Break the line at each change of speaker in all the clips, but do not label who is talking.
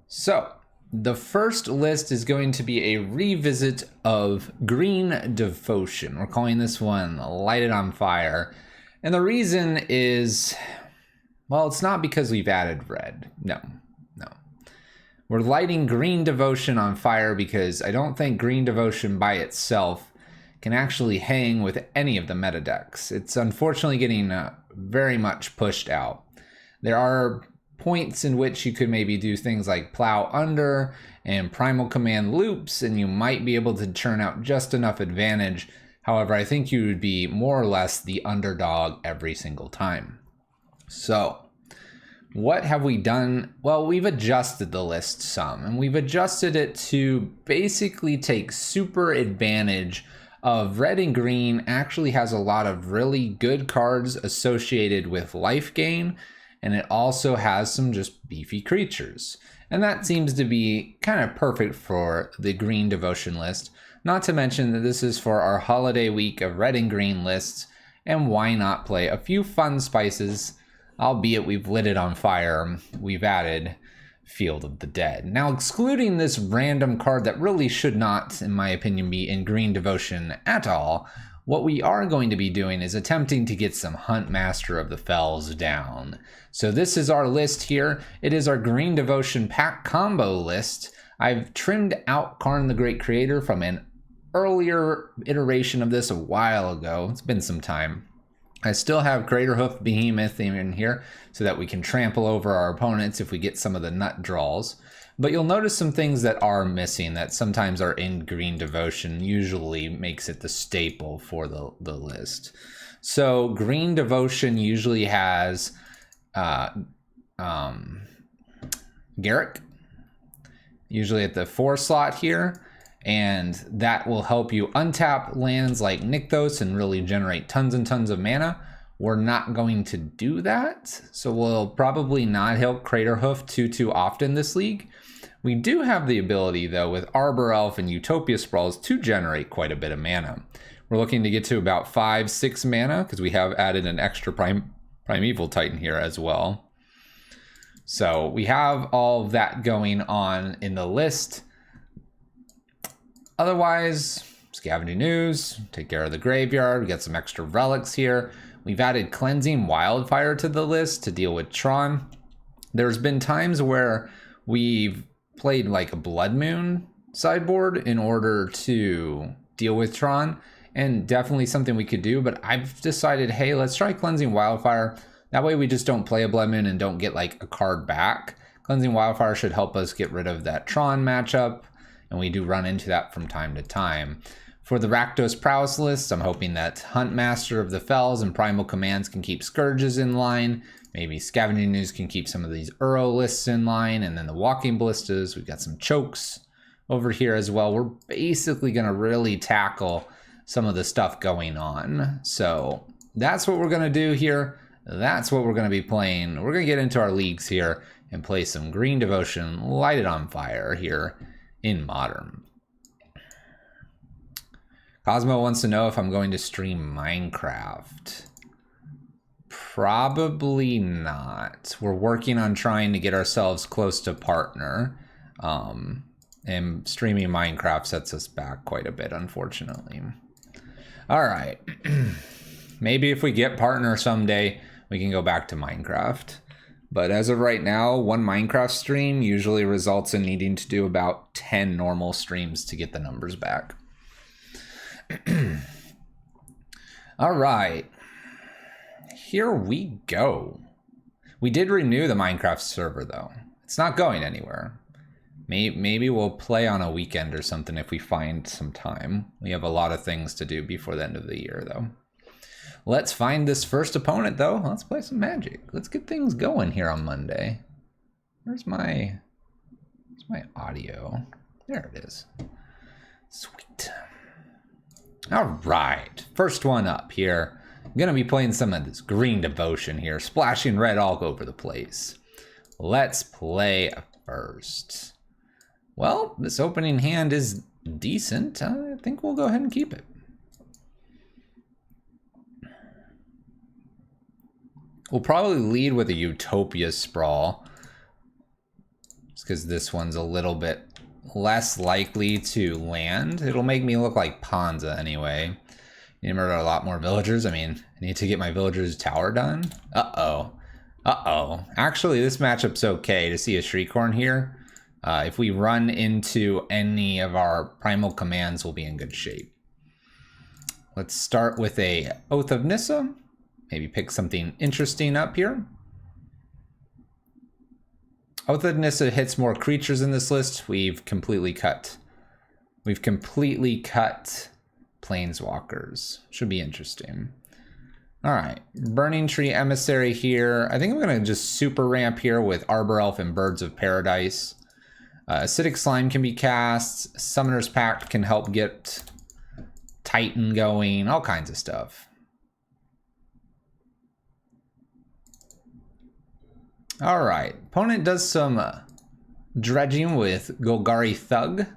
So, the first list is going to be a revisit of Green Devotion. We're calling this one Light It on Fire. And the reason is, well, it's not because we've added red. No. We're lighting Green Devotion on fire because I don't think Green Devotion by itself can actually hang with any of the meta decks. It's unfortunately getting very much pushed out. There are points in which you could maybe do things like Plow Under and Primal Command loops, and you might be able to churn out just enough advantage. However, I think you would be more or less the underdog every single time. So, what have we done? Well, we've adjusted the list some, and we've adjusted it to basically take super advantage of red and green actually has a lot of really good cards associated with life gain, and it also has some just beefy creatures. And that seems to be kind of perfect for the Green Devotion list. Not to mention that this is for our holiday week of red and green lists, and why not play a few fun spices? Albeit we've lit it on fire, we've added Field of the Dead. Now, excluding this random card that really should not, in my opinion, be in Green Devotion at all, what we are going to be doing is attempting to get some Huntmaster of the Fells down. So this is our list here. It is our Green Devotion pack combo list. I've trimmed out Karn the Great Creator from an earlier iteration of this a while ago. It's been some time. I still have Craterhoof Behemoth in here so that we can trample over our opponents if we get some of the nut draws. But you'll notice some things that are missing that sometimes are in Green Devotion, usually makes it the staple for the list. So Green Devotion usually has Garruk, usually at the 4 slot here. And that will help you untap lands like Nykthos and really generate tons and tons of mana. We're not going to do that, so we'll probably not help Craterhoof too often this league. We do have the ability, though, with Arbor Elf and Utopia Sprawls to generate quite a bit of mana. We're looking to get to about 5-6 mana because we have added an extra Primeval Titan here as well. So we have all of that going on in the list. Otherwise, Scavenging Ooze, take care of the graveyard. We got some extra relics here. We've added Cleansing Wildfire to the list to deal with Tron. There's been times where we've played like a Blood Moon sideboard in order to deal with Tron, and definitely something we could do, but I've decided, hey, let's try Cleansing Wildfire. That way we just don't play a Blood Moon and don't get like a card back. Cleansing Wildfire should help us get rid of that Tron matchup, and we do run into that from time to time. For the Rakdos Prowess list, I'm hoping that Huntmaster of the Fells and Primal Commands can keep Scourges in line. Maybe Scavenging Ooze can keep some of these Uro lists in line. And then the Walking Ballistas, we've got some Chokes over here as well. We're basically going to really tackle some of the stuff going on. So that's what we're going to do here. That's what we're going to be playing. We're going to get into our leagues here and play some Green Devotion, Light It on Fire here in Modern. Cosmo wants to know if I'm going to stream Minecraft. Probably not. We're working on trying to get ourselves close to partner. And streaming Minecraft sets us back quite a bit, unfortunately. All right. Maybe if we get partner someday, we can go back to Minecraft. But as of right now, one Minecraft stream usually results in needing to do about 10 normal streams to get the numbers back. All right. Here we go. We did renew the Minecraft server, though. It's not going anywhere. Maybe we'll play on a weekend or something if we find some time. We have a lot of things to do before the end of the year, though. Let's find this first opponent, though. Let's play some Magic. Let's get things going here on Monday. Where's my audio? There it is. Sweet. All right. First one up here. I'm going to be playing some of this Green Devotion here. Splashing red all over the place. Let's play first. Well, this opening hand is decent. I think we'll go ahead and keep it. We'll probably lead with a Utopia Sprawl. Just because this one's a little bit less likely to land. It'll make me look like Panza anyway. Need to murder a lot more villagers. I mean, I need to get my villagers' tower done. Uh-oh. Uh-oh. Actually, this matchup's okay to see a Shriekhorn here. If we run into any of our primal commands, we'll be in good shape. Let's start with a Oath of Nissa. Maybe pick something interesting up here. Oath of Nissa hits more creatures in this list. We've completely cut Planeswalkers. Should be interesting. All right, Burning Tree Emissary here. I think I'm gonna just super ramp here with Arbor Elf and Birds of Paradise. Acidic Slime can be cast. Summoner's Pact can help get Titan going. All kinds of stuff. All right, opponent does some dredging with Golgari Thug.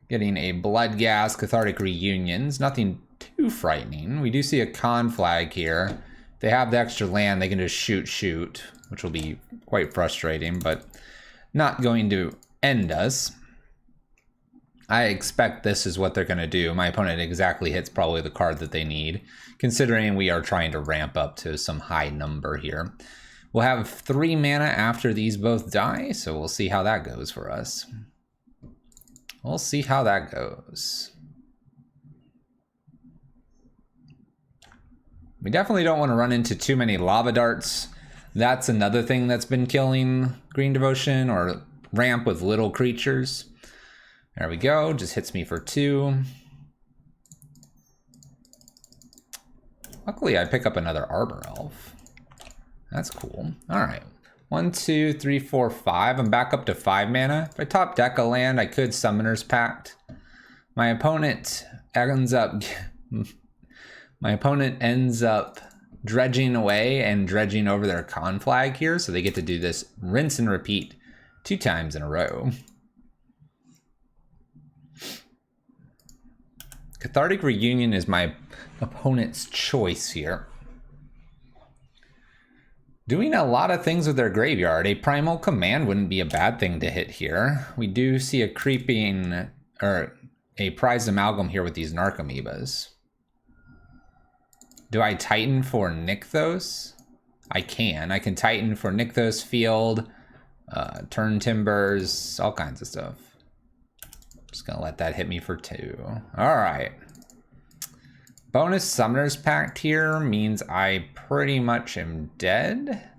Getting a Bloodghast, Cathartic Reunions. Nothing too frightening. We do see a con flag here. If they have the extra land, they can just shoot, which will be quite frustrating, but not going to end us. I expect this is what they're going to do. My opponent exactly hits probably the card that they need, considering we are trying to ramp up to some high number here. We'll have 3 mana after these both die, so we'll see how that goes for us. We'll see how that goes. We definitely don't want to run into too many lava darts. That's another thing that's been killing Green Devotion, or ramp with little creatures. There we go, just hits me for 2. Luckily I pick up another Arbor Elf. That's cool. All right, 1, 2, 3, 4, 5. I'm back up to 5 mana. If I top deck a land, I could Summoner's Pact. My opponent ends up dredging away and dredging over their con flag here, so they get to do this rinse and repeat 2 times in a row. Cathartic Reunion is my opponent's choice here. Doing a lot of things with their graveyard. A Primal Command wouldn't be a bad thing to hit here. We do see a creeping, or a Prized Amalgam here with these Narcomoebas. Do I Titan for Nykthos? I can. I can Titan for Nykthos Field, Turn Timbers, all kinds of stuff. Just gonna let that hit me for 2. All right. Bonus Summoner's Pact here means I pretty much am dead.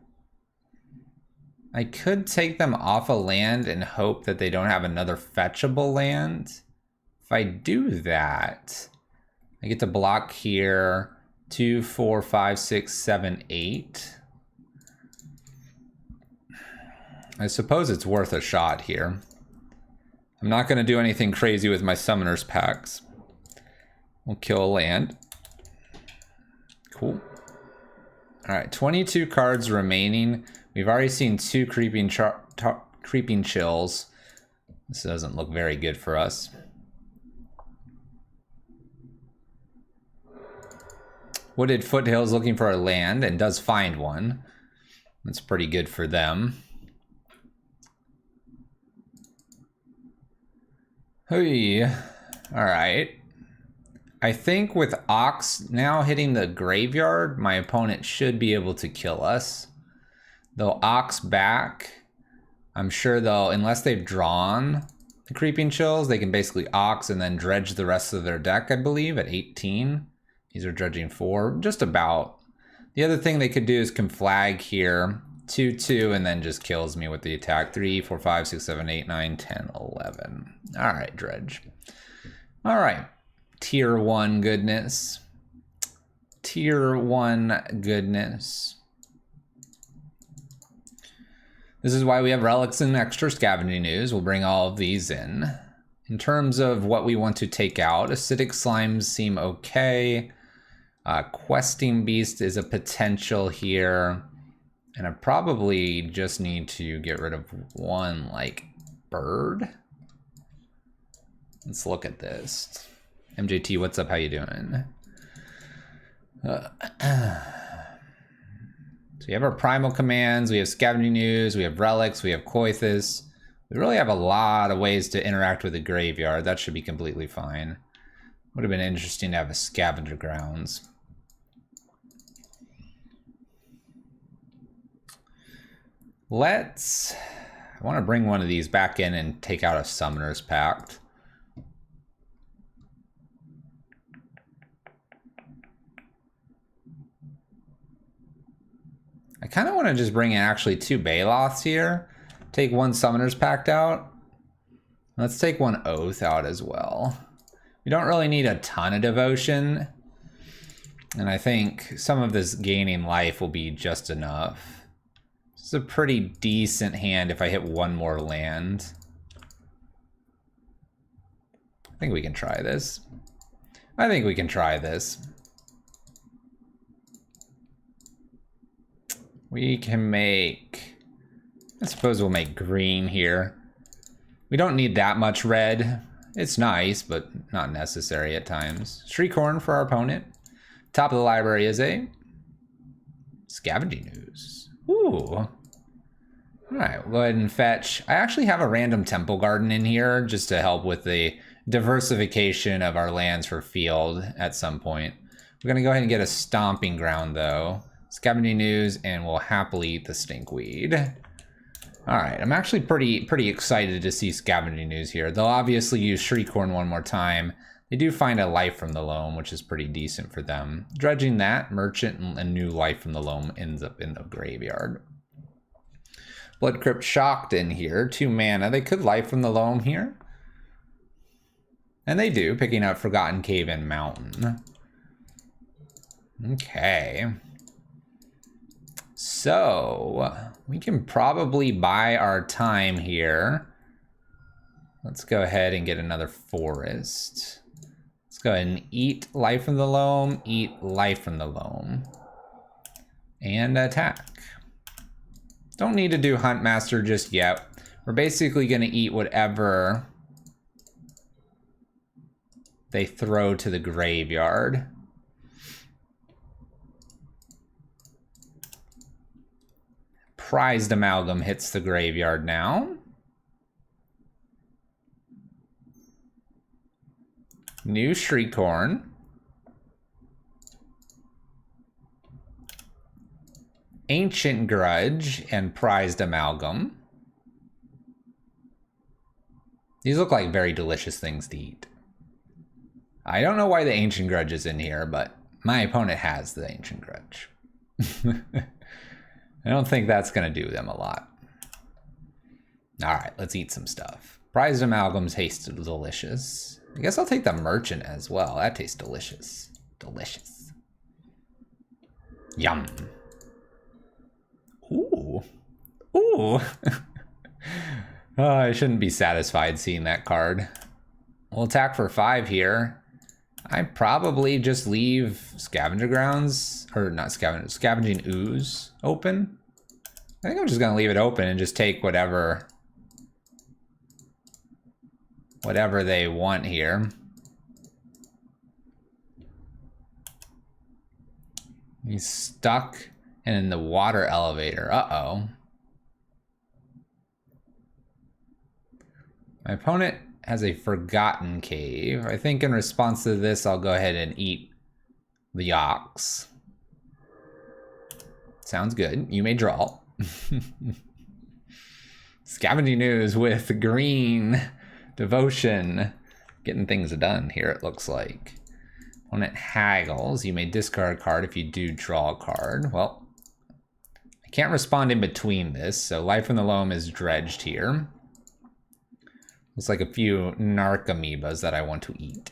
I could take them off a land and hope that they don't have another fetchable land. If I do that, I get to block here 2, 4, 5, 6, 7, 8. I suppose it's worth a shot here. I'm not going to do anything crazy with my Summoner's Pacts. We'll kill a land. Cool. All right, 22 cards remaining. We've already seen 2 creeping chills. This doesn't look very good for us. Wooded Foothills looking for a land and does find one. That's pretty good for them. Hey, all right. I think with Ox now hitting the graveyard, my opponent should be able to kill us. They'll Ox back. I'm sure they'll, unless they've drawn the Creeping Chills, they can basically Ox and then dredge the rest of their deck, I believe, at 18. These are dredging 4, just about. The other thing they could do is conflag here, 2, 2, and then just kills me with the attack. 3, 4, 5, 6, 7, 8, 9, 10, 11. All right, dredge. All right, tier 1 goodness. Tier 1 goodness. This is why we have relics and extra scavenging news. We'll bring all of these in. In terms of what we want to take out, acidic slimes seem okay. Questing Beast is a potential here. And I probably just need to get rid of one, like, bird. Let's look at this. MJT, what's up? How you doing? So we have our primal commands, we have scavenging news, we have relics, we have Klothys. We really have a lot of ways to interact with the graveyard. That should be completely fine. Would have been interesting to have a scavenger grounds. I want to bring one of these back in and take out a Summoner's Pact. I kind of want to just bring in actually 2 Baloths here. Take 1 Summoner's Pact out. Let's take 1 Oath out as well. We don't really need a ton of devotion. And I think some of this gaining life will be just enough. It's a pretty decent hand if I hit 1 more land. I think we can try this. We can make... I suppose we'll make green here. We don't need that much red. It's nice, but not necessary at times. Shriekhorn for our opponent. Top of the library is a Scavenging Ooze. Ooh. Alright, we'll go ahead and fetch. I actually have a random Temple Garden in here just to help with the diversification of our lands for field at some point. We're going to go ahead and get a Stomping Ground, though. Scavenging Ooze, and we'll happily eat the Stinkweed. Alright, I'm actually pretty excited to see Scavenging Ooze here. They'll obviously use Shriekhorn one more time. They do find a Life from the Loam, which is pretty decent for them. Dredging that, Merchant, and a new Life from the Loam ends up in the graveyard. Blood Crypt Shocked in here, 2 mana. They could Life from the Loam here. And they do, picking up Forgotten Cave and Mountain. Okay. So, we can probably buy our time here. Let's go ahead and get another forest. Let's go ahead and eat Life from the Loam, eat Life from the Loam. And attack. Don't need to do Huntmaster just yet. We're basically going to eat whatever they throw to the graveyard. Prized Amalgam hits the graveyard now. New Shriekhorn. Ancient Grudge and Prized Amalgam. These look like very delicious things to eat. I don't know why the Ancient Grudge is in here, but my opponent has the Ancient Grudge. I don't think that's going to do them a lot. All right, let's eat some stuff. Prized Amalgams taste delicious. I guess I'll take the Merchant as well. That tastes delicious. Delicious. Yum. Ooh. Ooh. Oh, I shouldn't be satisfied seeing that card. We'll attack for 5 here. I probably just leave Scavenger Grounds, or not Scavenger, Scavenging Ooze open. I think I'm just gonna leave it open and just take whatever they want here. He's stuck and in the water elevator. Uh-oh. My opponent has a Forgotten Cave. I think in response to this, I'll go ahead and eat the ox. Sounds good. You may draw. Scavenging Ooze with green devotion. Getting things done here, it looks like. Opponent haggles. You may discard a card if you do draw a card. Well, I can't respond in between this, so Life from the Loam is dredged here. Looks like a few Narcomoebas that I want to eat.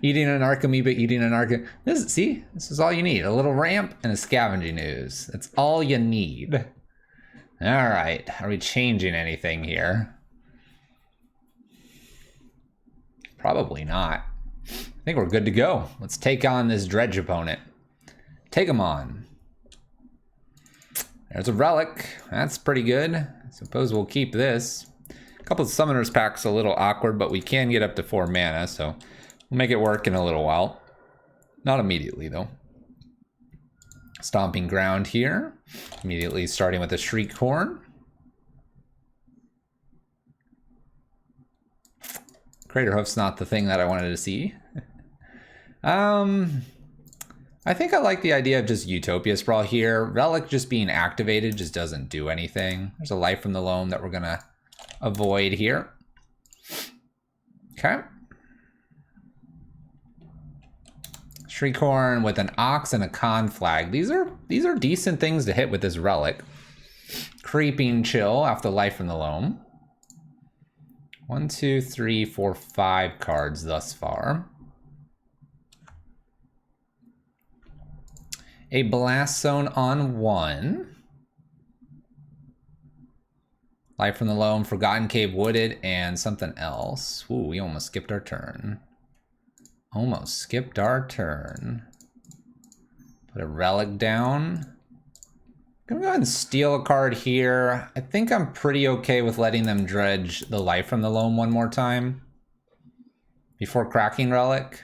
Eating an Narcomoeba, eating an Narcomoeba. See, this is all you need. A little ramp and a Scavenging Ooze. That's all you need. All right, are we changing anything here? Probably not. I think we're good to go. Let's take on this dredge opponent. Take him on. There's a relic. That's pretty good. I suppose we'll keep this. A couple of Summoner's Packs a little awkward, but we can get up to 4 mana, so we'll make it work in a little while. Not immediately, though. Stomping ground here. Immediately starting with a Shriek Horn. Crater Hoof's not the thing that I wanted to see. I think I like the idea of just Utopia Sprawl here. Relic just being activated just doesn't do anything. There's a Life from the Loam that we're gonna avoid here. Okay. Shriekhorn with an Ox and a Conflag. These are decent things to hit with this Relic. Creeping Chill after Life from the Loam. 1, 2, 3, 4, 5 cards thus far. A Blast Zone on 1. Life from the Loam, Forgotten Cave Wooded, and something else. Ooh, we almost skipped our turn. Almost skipped our turn. Put a Relic down. I'm gonna go ahead and steal a card here. I think I'm pretty okay with letting them dredge the Life from the Loam one more time before cracking Relic.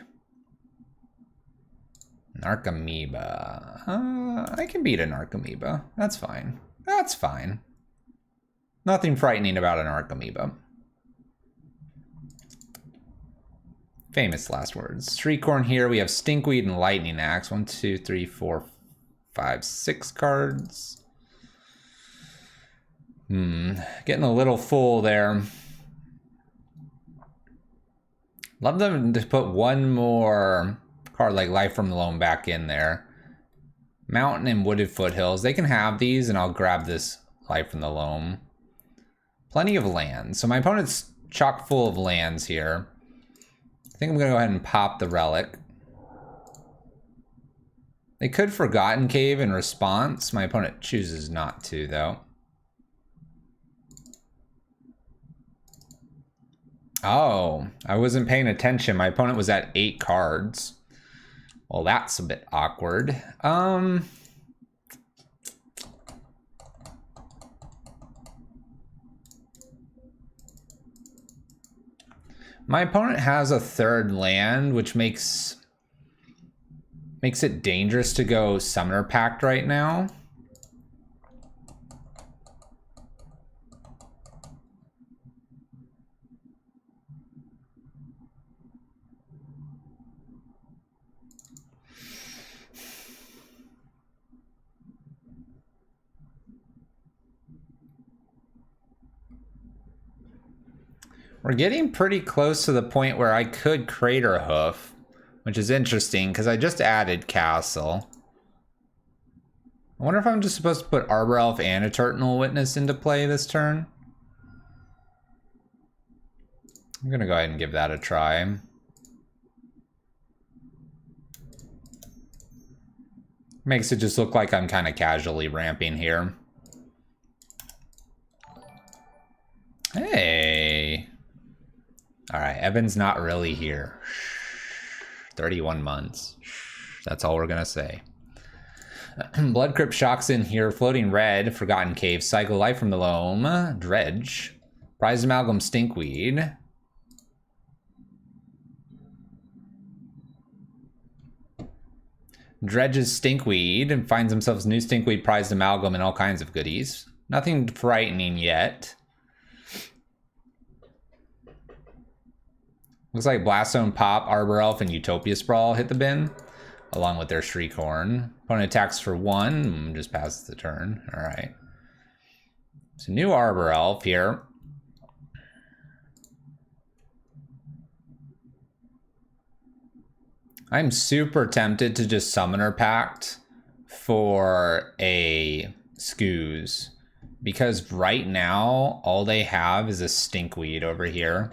Narcomoeba. I can beat an Narcomoeba. That's fine. That's fine. Nothing frightening about an Narcomoeba. Famous last words. Shriekhorn here. We have Stinkweed and Lightning Axe. 1, 2, 3, 4, 5, 6 cards. Getting a little full there. Love them to put one more card like Life from the Loam back in there. Mountain and Wooded Foothills. They can have these, and I'll grab this Life from the Loam. Plenty of lands. So my opponent's chock full of lands here. I think I'm going to go ahead and pop the Relic. They could Forgotten Cave in response. My opponent chooses not to, though. Oh, I wasn't paying attention. My opponent was at 8 cards. Well, that's a bit awkward. My opponent has a 3rd land, which makes it dangerous to go Summoner Pact right now. We're getting pretty close to the point where I could Crater Hoof, which is interesting because I just added Castle. I wonder if I'm just supposed to put Arbor Elf and Eternal Witness into play this turn. I'm gonna go ahead and give that a try. Makes it just look like I'm kind of casually ramping here. Hey. All right, Evan's not really here. 31 months. That's all we're gonna say. Blood Crypt Shocks in here. Floating Red, Forgotten Cave, Cycle Life from the Loam, Dredge, Prized Amalgam, Stinkweed. Dredges Stinkweed and finds himself new Stinkweed, Prized Amalgam, and all kinds of goodies. Nothing frightening yet. Looks like Blast Zone, Pop, Arbor Elf, and Utopia Sprawl hit the bin, along with their Shriekhorn. Opponent attacks for 1, just passes the turn. All right. So new Arbor Elf here. I'm super tempted to just Summoner Pact for a Scooze, because right now all they have is a Stinkweed over here.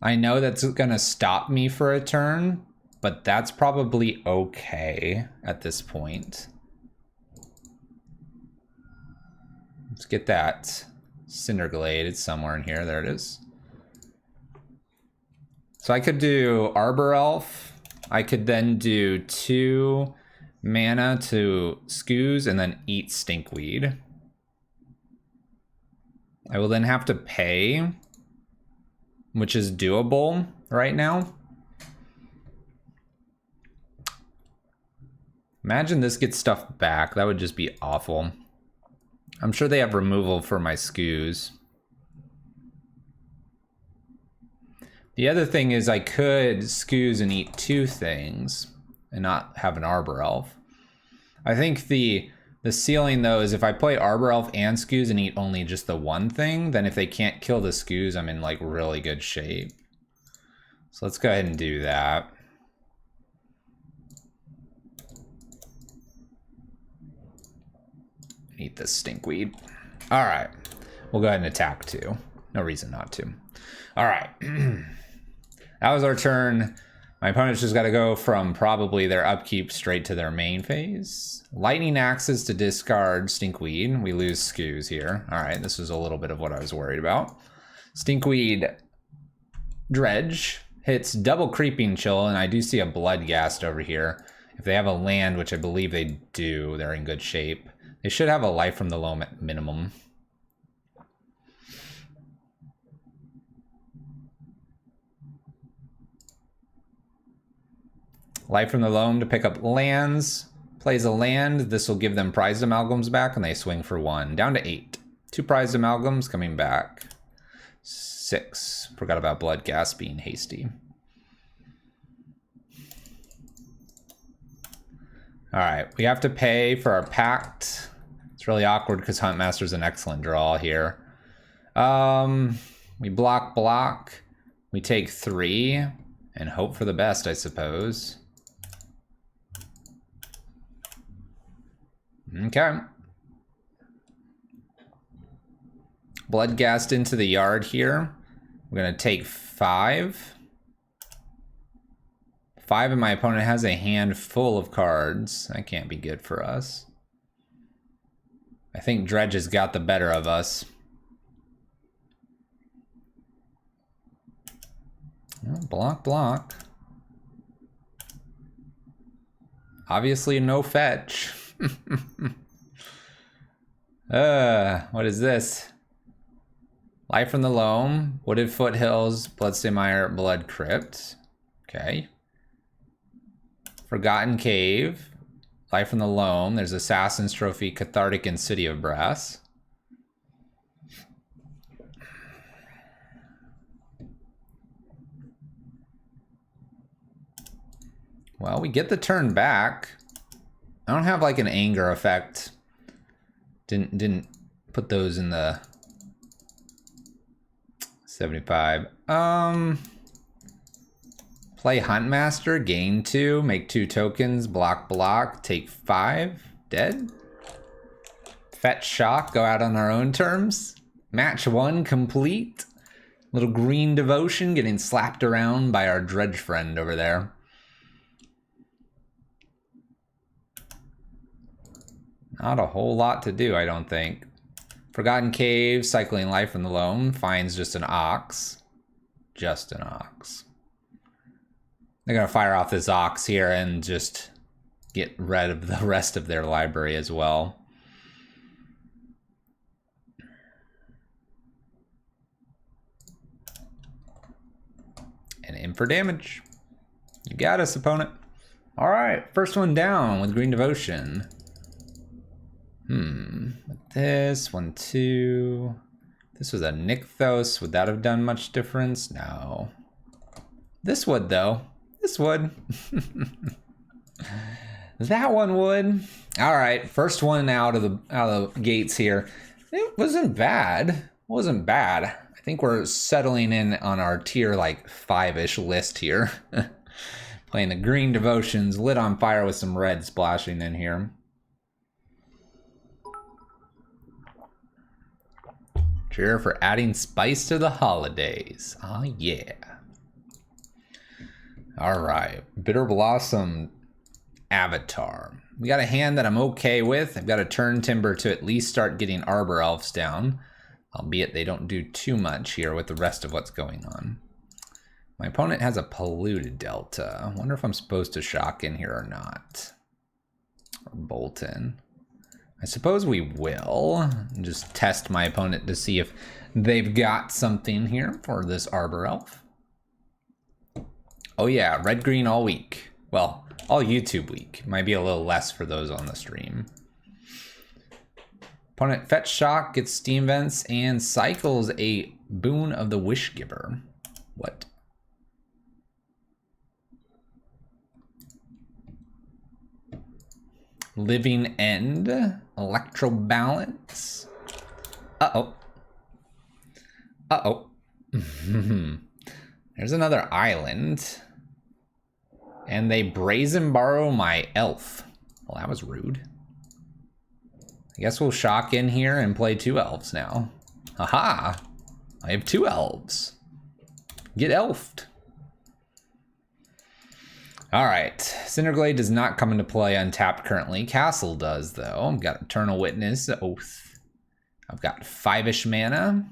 I know that's gonna stop me for a turn, but that's probably okay at this point. Let's get that Cinderglade. It's somewhere in here. There it is. So I could do Arbor Elf. I could then do 2 mana to Scooze and then eat Stinkweed. I will then have to pay, which is doable right now. Imagine this gets stuff back. That would just be awful. I'm sure they have removal for my skews. The other thing is I could skews and eat 2 things and not have an Arbor Elf. I think the ceiling though is if I play Arbor Elf and skews and eat only just the 1 thing, then if they can't kill the skews, I'm in like really good shape. So let's go ahead and do that. Eat this stinkweed. All right, we'll go ahead and attack too. No reason not to. All right, that was our turn. My opponent's just got to go from probably their upkeep straight to their main phase. Lightning axes to discard stinkweed. We lose skews here. All right, this is a little bit of what I was worried about. Stinkweed dredge hits double creeping chill, and I do see a bloodghast over here. If they have a land, which I believe they do, they're in good shape. They should have a life from the loam at minimum. Life from the loam to pick up lands. Plays a land. This will give them prized amalgams back, and they swing for 1. Down to 8. 2 prized amalgams coming back. 6. Forgot about bloodghast being hasty. All right, we have to pay for our pact. It's really awkward because Huntmaster's an excellent draw here. We block. We take 3 and hope for the best, I suppose. Okay. Bloodghast into the yard here. We're gonna take 5. 5 and my opponent has a hand full of cards. That can't be good for us. I think Dredge has got the better of us. Well, block. Obviously no fetch. What is this? Life from the Loam, Wooded Foothills, Bloodstained Mire, Blood Crypt. Okay. Forgotten Cave, Life from the Loam. There's Assassin's Trophy, Cathartic, and City of Brass. Well, we get the turn back. I don't have like an anger effect. Didn't put those in the 75. Play Huntmaster, gain 2, make 2 tokens, block, take 5, dead. Fetch shock, go out on our own terms. Match 1 complete. Little green devotion getting slapped around by our dredge friend over there. Not a whole lot to do, I don't think. Forgotten Cave, cycling life from the loam, finds just an ox. Just an ox. They're gonna fire off this ox here and just get rid of the rest of their library as well. And in for damage. You got us, opponent. All right, first one down with Green Devotion. With this, 1, 2. This was a Nykthos. Would that have done much difference? No. This would, though. This would. That one would. All right, first one out of the gates here. It wasn't bad. It wasn't bad. I think we're settling in on our tier like 5-ish list here. Playing the Green Devotions, lit on fire with some red splashing in here. Cheer for adding spice to the holidays. Oh yeah. All right, Bitter Blossom Avatar. We got a hand that I'm okay with. I've got a turn timber to at least start getting Arbor Elves down, albeit they don't do too much here with the rest of what's going on. My opponent has a Polluted Delta. I wonder if I'm supposed to shock in here or not. Or bolt in. I suppose we will. Just test my opponent to see if they've got something here for this Arbor Elf. Oh yeah, red-green all week. Well, all YouTube week. Might be a little less for those on the stream. Opponent fetch shock, gets steam vents, and cycles a boon of the wish giver. What? Living End, Electro Balance. Uh-oh. Uh-oh. There's another island. And they brazen borrow my elf. Well, that was rude. I guess we'll shock in here and play 2 elves now. Aha! I have 2 elves. Get elfed. Alright, Cinderglade does not come into play untapped currently. Castle does, though. I've got Eternal Witness, Oath. I've got 5-ish mana.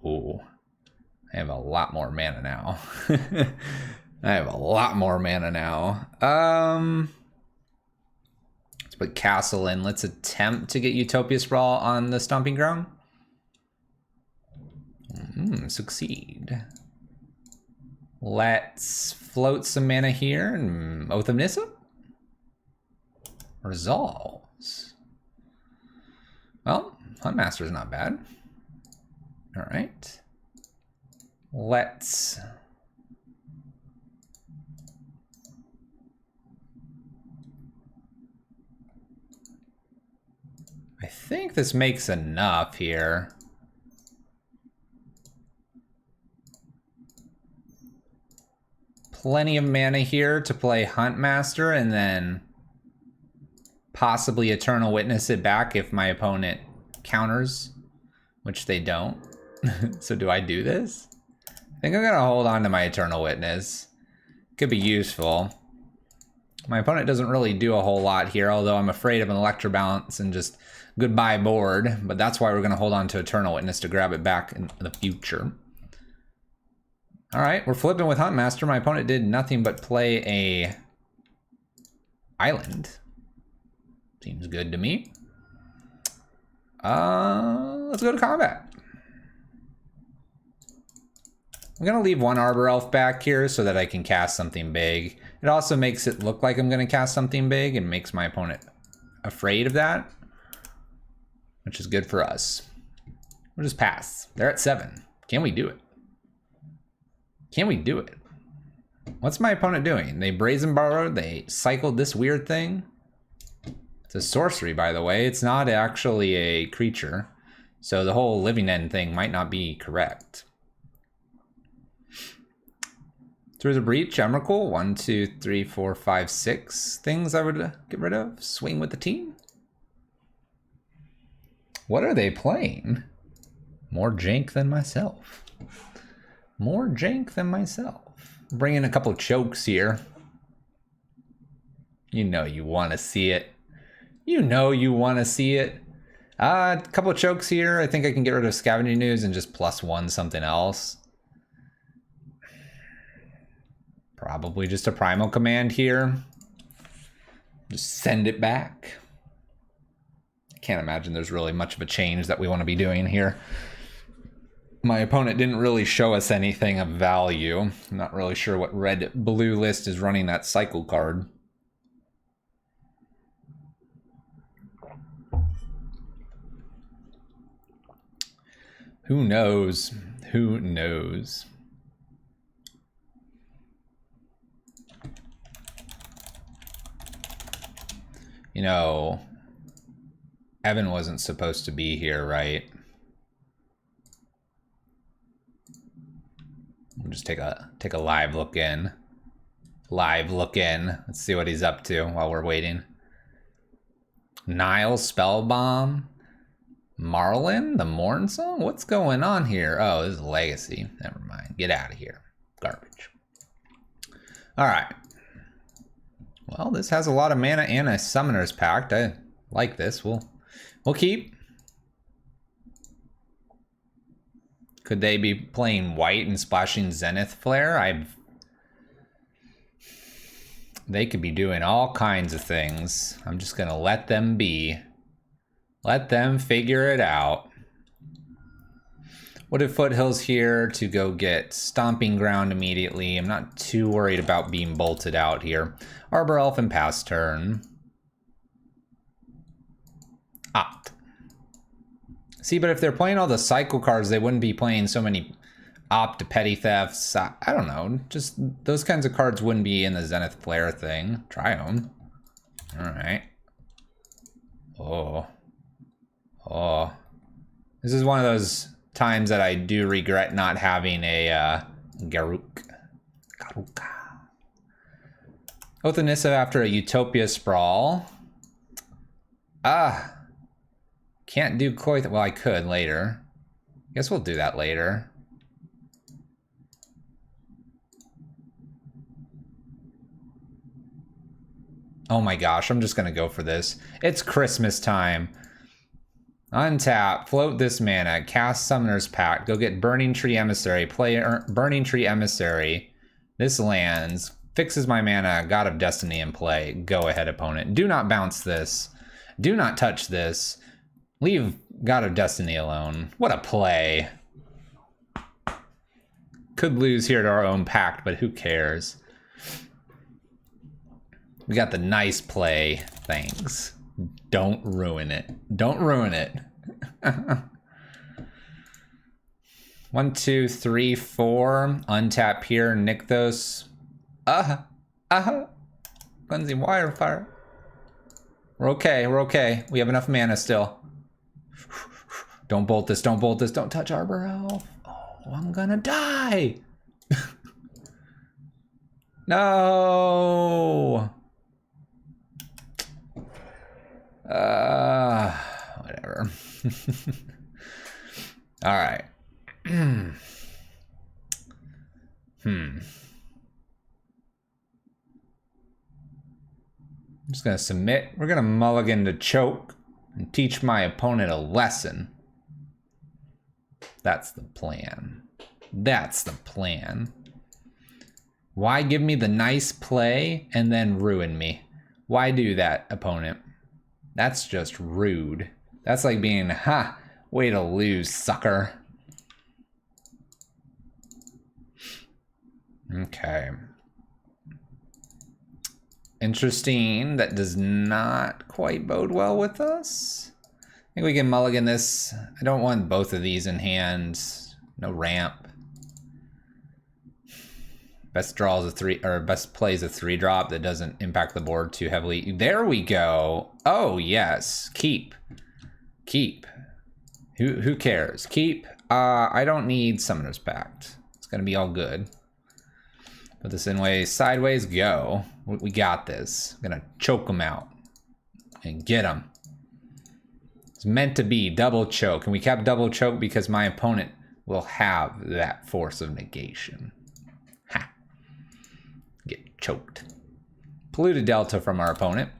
Ooh, I have a lot more mana now. I have a lot more mana now. Let's put Castle in. Let's attempt to get Utopia Sprawl on the Stomping Ground. Succeed. Let's float some mana here and Oath of Nissa. Resolves. Well, Huntmaster's not bad. All right. Let's... I think this makes enough here. Plenty of mana here to play Huntmaster and then possibly Eternal Witness it back if my opponent counters, which they don't. So do I do this? I think I'm gonna hold on to my Eternal Witness. Could be useful. My opponent doesn't really do a whole lot here, although I'm afraid of an Electro Balance and just goodbye board, but that's why we're gonna hold on to Eternal Witness to grab it back in the future. All right, we're flipping with Huntmaster. My opponent did nothing but play a island. Seems good to me. Let's go to combat. I'm gonna leave 1 Arbor Elf back here so that I can cast something big. It also makes it look like I'm gonna cast something big and makes my opponent afraid of that, which is good for us. We'll just pass. They're at 7. Can we do it? Can we do it? What's my opponent doing? They brazen borrowed, they cycled this weird thing. It's a sorcery, by the way. It's not actually a creature. So the whole Living End thing might not be correct. Through the Breach, Emrakul. 1, 2, 3, 4, 5, 6 things I would get rid of. Swing with the team. What are they playing? More jank than myself. More jank than myself. Bring in a couple chokes here. You know you want to see it. You know you want to see it. A couple of chokes here. I think I can get rid of Scavenging Ooze and just +1 something else. Probably just a Primal Command here. Just send it back. I can't imagine there's really much of a change that we want to be doing here. My opponent didn't really show us anything of value. I'm not really sure what red-blue list is running that cycle card. Who knows? Who knows? You know, Evan wasn't supposed to be here, right? We'll just take a live look in. Live look in. Let's see what he's up to while we're waiting. Nile Spellbomb. Marlin, the Morn Song? What's going on here? Oh, this is Legacy. Never mind. Get out of here. Garbage. All right. Well, this has a lot of mana and a Summoner's Pact. I like this. We'll keep. Could they be playing white and splashing Zenith Flare? They could be doing all kinds of things. I'm just gonna let them be. Let them figure it out. Wooded Foothills here to go get Stomping Ground immediately. I'm not too worried about being bolted out here. Arbor Elf and pass turn. Opt. See, but if they're playing all the cycle cards, they wouldn't be playing so many Opt Petty Thefts. I don't know. Just those kinds of cards wouldn't be in the Zenith Flare thing. Triome. Alright. Oh. Oh. This is one of those times that I do regret not having a Garuk. Garuka. Oath of Nissa after a Utopia Sprawl. Can't do Klothys. Well, I could later. Guess we'll do that later. Oh my gosh, I'm just gonna go for this. It's Christmas time. Untap, float this mana, cast Summoner's Pact, go get Burning Tree Emissary, play Burning Tree Emissary. This lands, fixes my mana, God of Destiny in play. Go ahead, opponent. Do not bounce this. Do not touch this. Leave God of Destiny alone. What a play. Could lose here to our own pact, but who cares? We got the nice play. Thanks. Don't ruin it. Don't ruin it. 1, 2, 3, 4. Untap here. Nykthos. Cleansing Wildfire. We're okay. We're okay. We have enough mana still. Don't bolt this. Don't bolt this. Don't touch Arbor Elf. Oh, I'm gonna die. No. Whatever. All right. I'm just gonna submit. We're gonna mulligan to choke and teach my opponent a lesson. That's the plan. That's the plan. Why give me the nice play and then ruin me? Why do that, opponent? That's just rude. That's like being, way to lose, sucker. Okay. Interesting. That does not quite bode well with us. I think we can mulligan this. I don't want both of these in hand. No ramp. Best draw is a 3, or best play is a 3-drop that doesn't impact the board too heavily. There we go. Oh yes, keep. Keep. Who cares? Keep. I don't need Summoner's Pact. It's gonna be all good. Put this in way sideways. Go. We got this. I'm gonna choke him out and get him. It's meant to be double choke, and we kept double choke because my opponent will have that force of negation. Ha. Get choked. Polluted Delta from our opponent.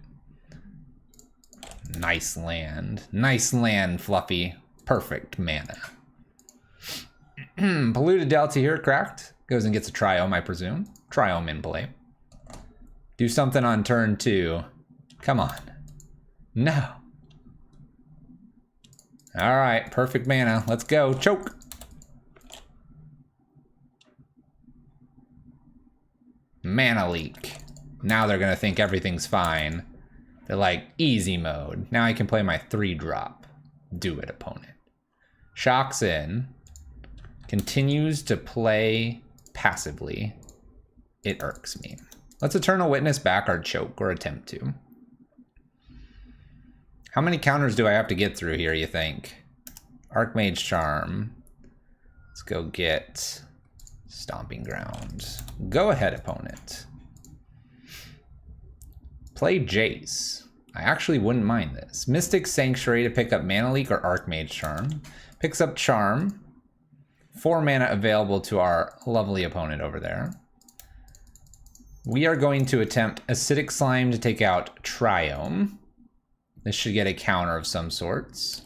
Nice land. Nice land, Fluffy. Perfect mana. Polluted Delta here, cracked. Goes and gets a Triome, I presume. Triome in play. Do something on turn 2. Come on. No. Alright, perfect mana. Let's go. Choke. Mana leak. Now they're gonna think everything's fine. They're like, easy mode. Now I can play my 3-drop. Do it, opponent. Shocks in. Continues to play passively. It irks me. Let's Eternal Witness back our choke, or attempt to. How many counters do I have to get through here, you think? Archmage Charm. Let's go get Stomping Ground. Go ahead, opponent. Play Jace. I actually wouldn't mind this. Mystic Sanctuary to pick up Mana Leak or Archmage Charm. Picks up Charm. 4 mana available to our lovely opponent over there. We are going to attempt Acidic Slime to take out Triome. This should get a counter of some sorts.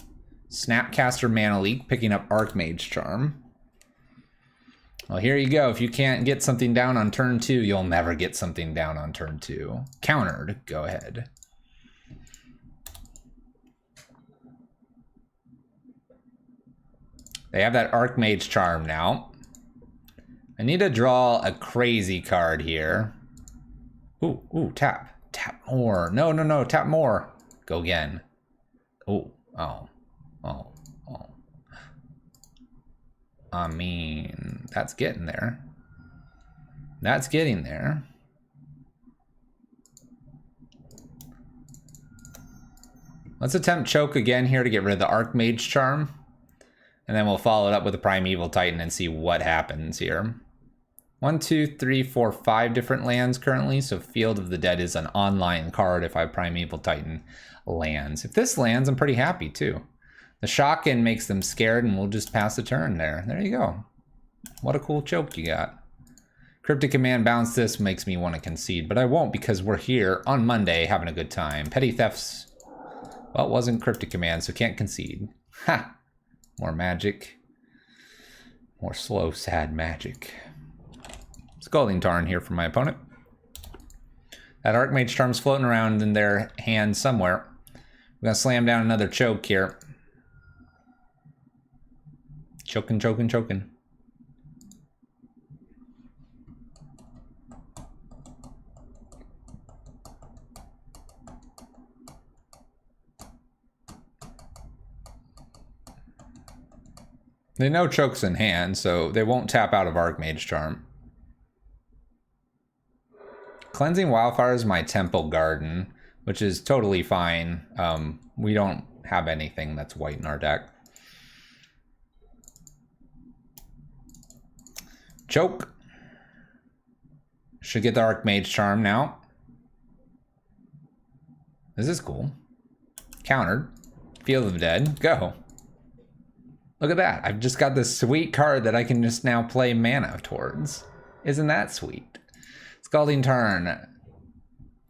Snapcaster Mana Leak, picking up Archmage Charm. Well, here you go. If you can't get something down on turn 2, you'll never get something down on turn 2. Countered. Go ahead. They have that Archmage Charm now. I need to draw a crazy card here. Ooh, ooh, tap. Tap more. No, no, no, tap more. Go again. Ooh, oh, oh, oh. I mean, that's getting there. That's getting there. Let's attempt choke again here to get rid of the Archmage Charm. And then we'll follow it up with a Primeval Titan and see what happens here. 1, 2, 3, 4, 5 different lands currently. So Field of the Dead is an online card if I Primeval Titan lands. If this lands, I'm pretty happy too. The Shotgun makes them scared and we'll just pass the turn there. There you go. What a cool choke you got. Cryptic Command bounce this makes me want to concede, but I won't because we're here on Monday having a good time. Petty Thefts, well, it wasn't Cryptic Command, so can't concede. Ha! More magic. More slow, sad magic. Scalding Tarn here for my opponent. That Archmage Charm's floating around in their hand somewhere. We're gonna slam down another choke here. Choking, choking, choking. They know choke's in hand, so they won't tap out of Archmage Charm. Cleansing Wildfire is my Temple Garden, which is totally fine. We don't have anything that's white in our deck. Choke. Should get the Archmage Charm now. This is cool. Countered. Field of the Dead. Go. Look at that. I've just got this sweet card that I can just now play mana towards. Isn't that sweet? Scalding Tarn.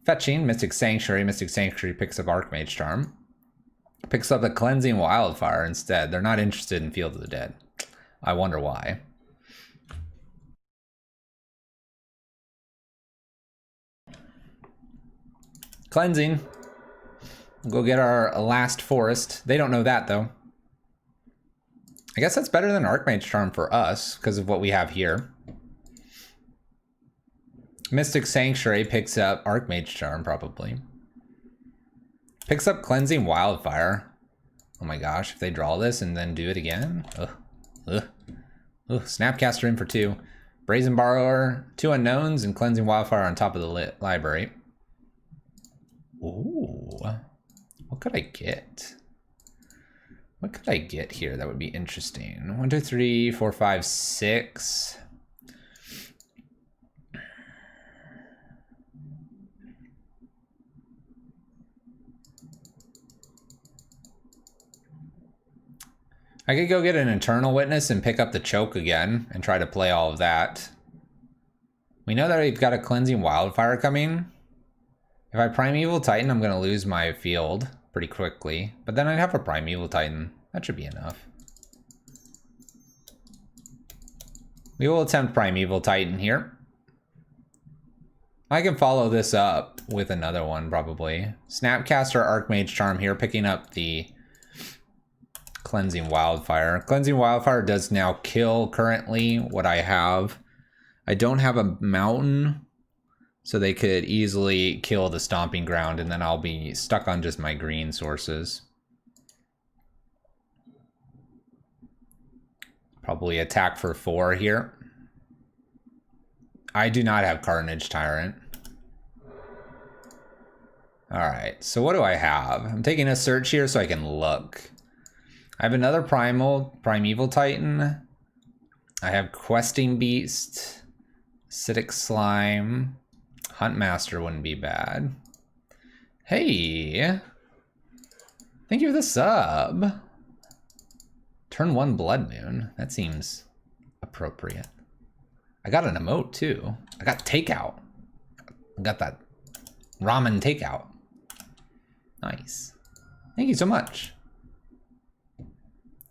Fetching. Mystic Sanctuary. Mystic Sanctuary picks up Archmage Charm. Picks up the Cleansing Wildfire instead. They're not interested in Field of the Dead. I wonder why. Cleansing. We'll go get our last forest. They don't know that though. I guess that's better than Archmage Charm for us because of what we have here. Mystic Sanctuary picks up Archmage Charm probably. Picks up Cleansing Wildfire. Oh my gosh, if they draw this and then do it again. Ugh. Ugh. Ugh. Snapcaster in for 2. Brazen Borrower, 2 unknowns, and Cleansing Wildfire on top of the library. Ooh. What could I get? What could I get here that would be interesting? 1, 2, 3, 4, 5, 6. I could go get an Eternal Witness and pick up the choke again and try to play all of that. We know that we've got a Cleansing Wildfire coming. If I Primeval Titan, I'm going to lose my field pretty quickly, but then I'd have a Primeval Titan. That should be enough. We will attempt Primeval Titan here. I can follow this up with another one probably. Snapcaster Archmage Charm here, picking up the Cleansing Wildfire. Cleansing Wildfire does now kill currently what I have. I don't have a mountain, so they could easily kill the Stomping Ground, and then I'll be stuck on just my green sources. Probably attack for 4 here. I do not have Carnage Tyrant. Alright, so what do I have? I'm taking a search here so I can look. I have another Primeval Titan. I have Questing Beast, Acidic Slime. Huntmaster wouldn't be bad. Hey, thank you for the sub. Turn 1 Blood Moon. That seems appropriate. I got an emote too. I got takeout. I got that ramen takeout. Nice. Thank you so much.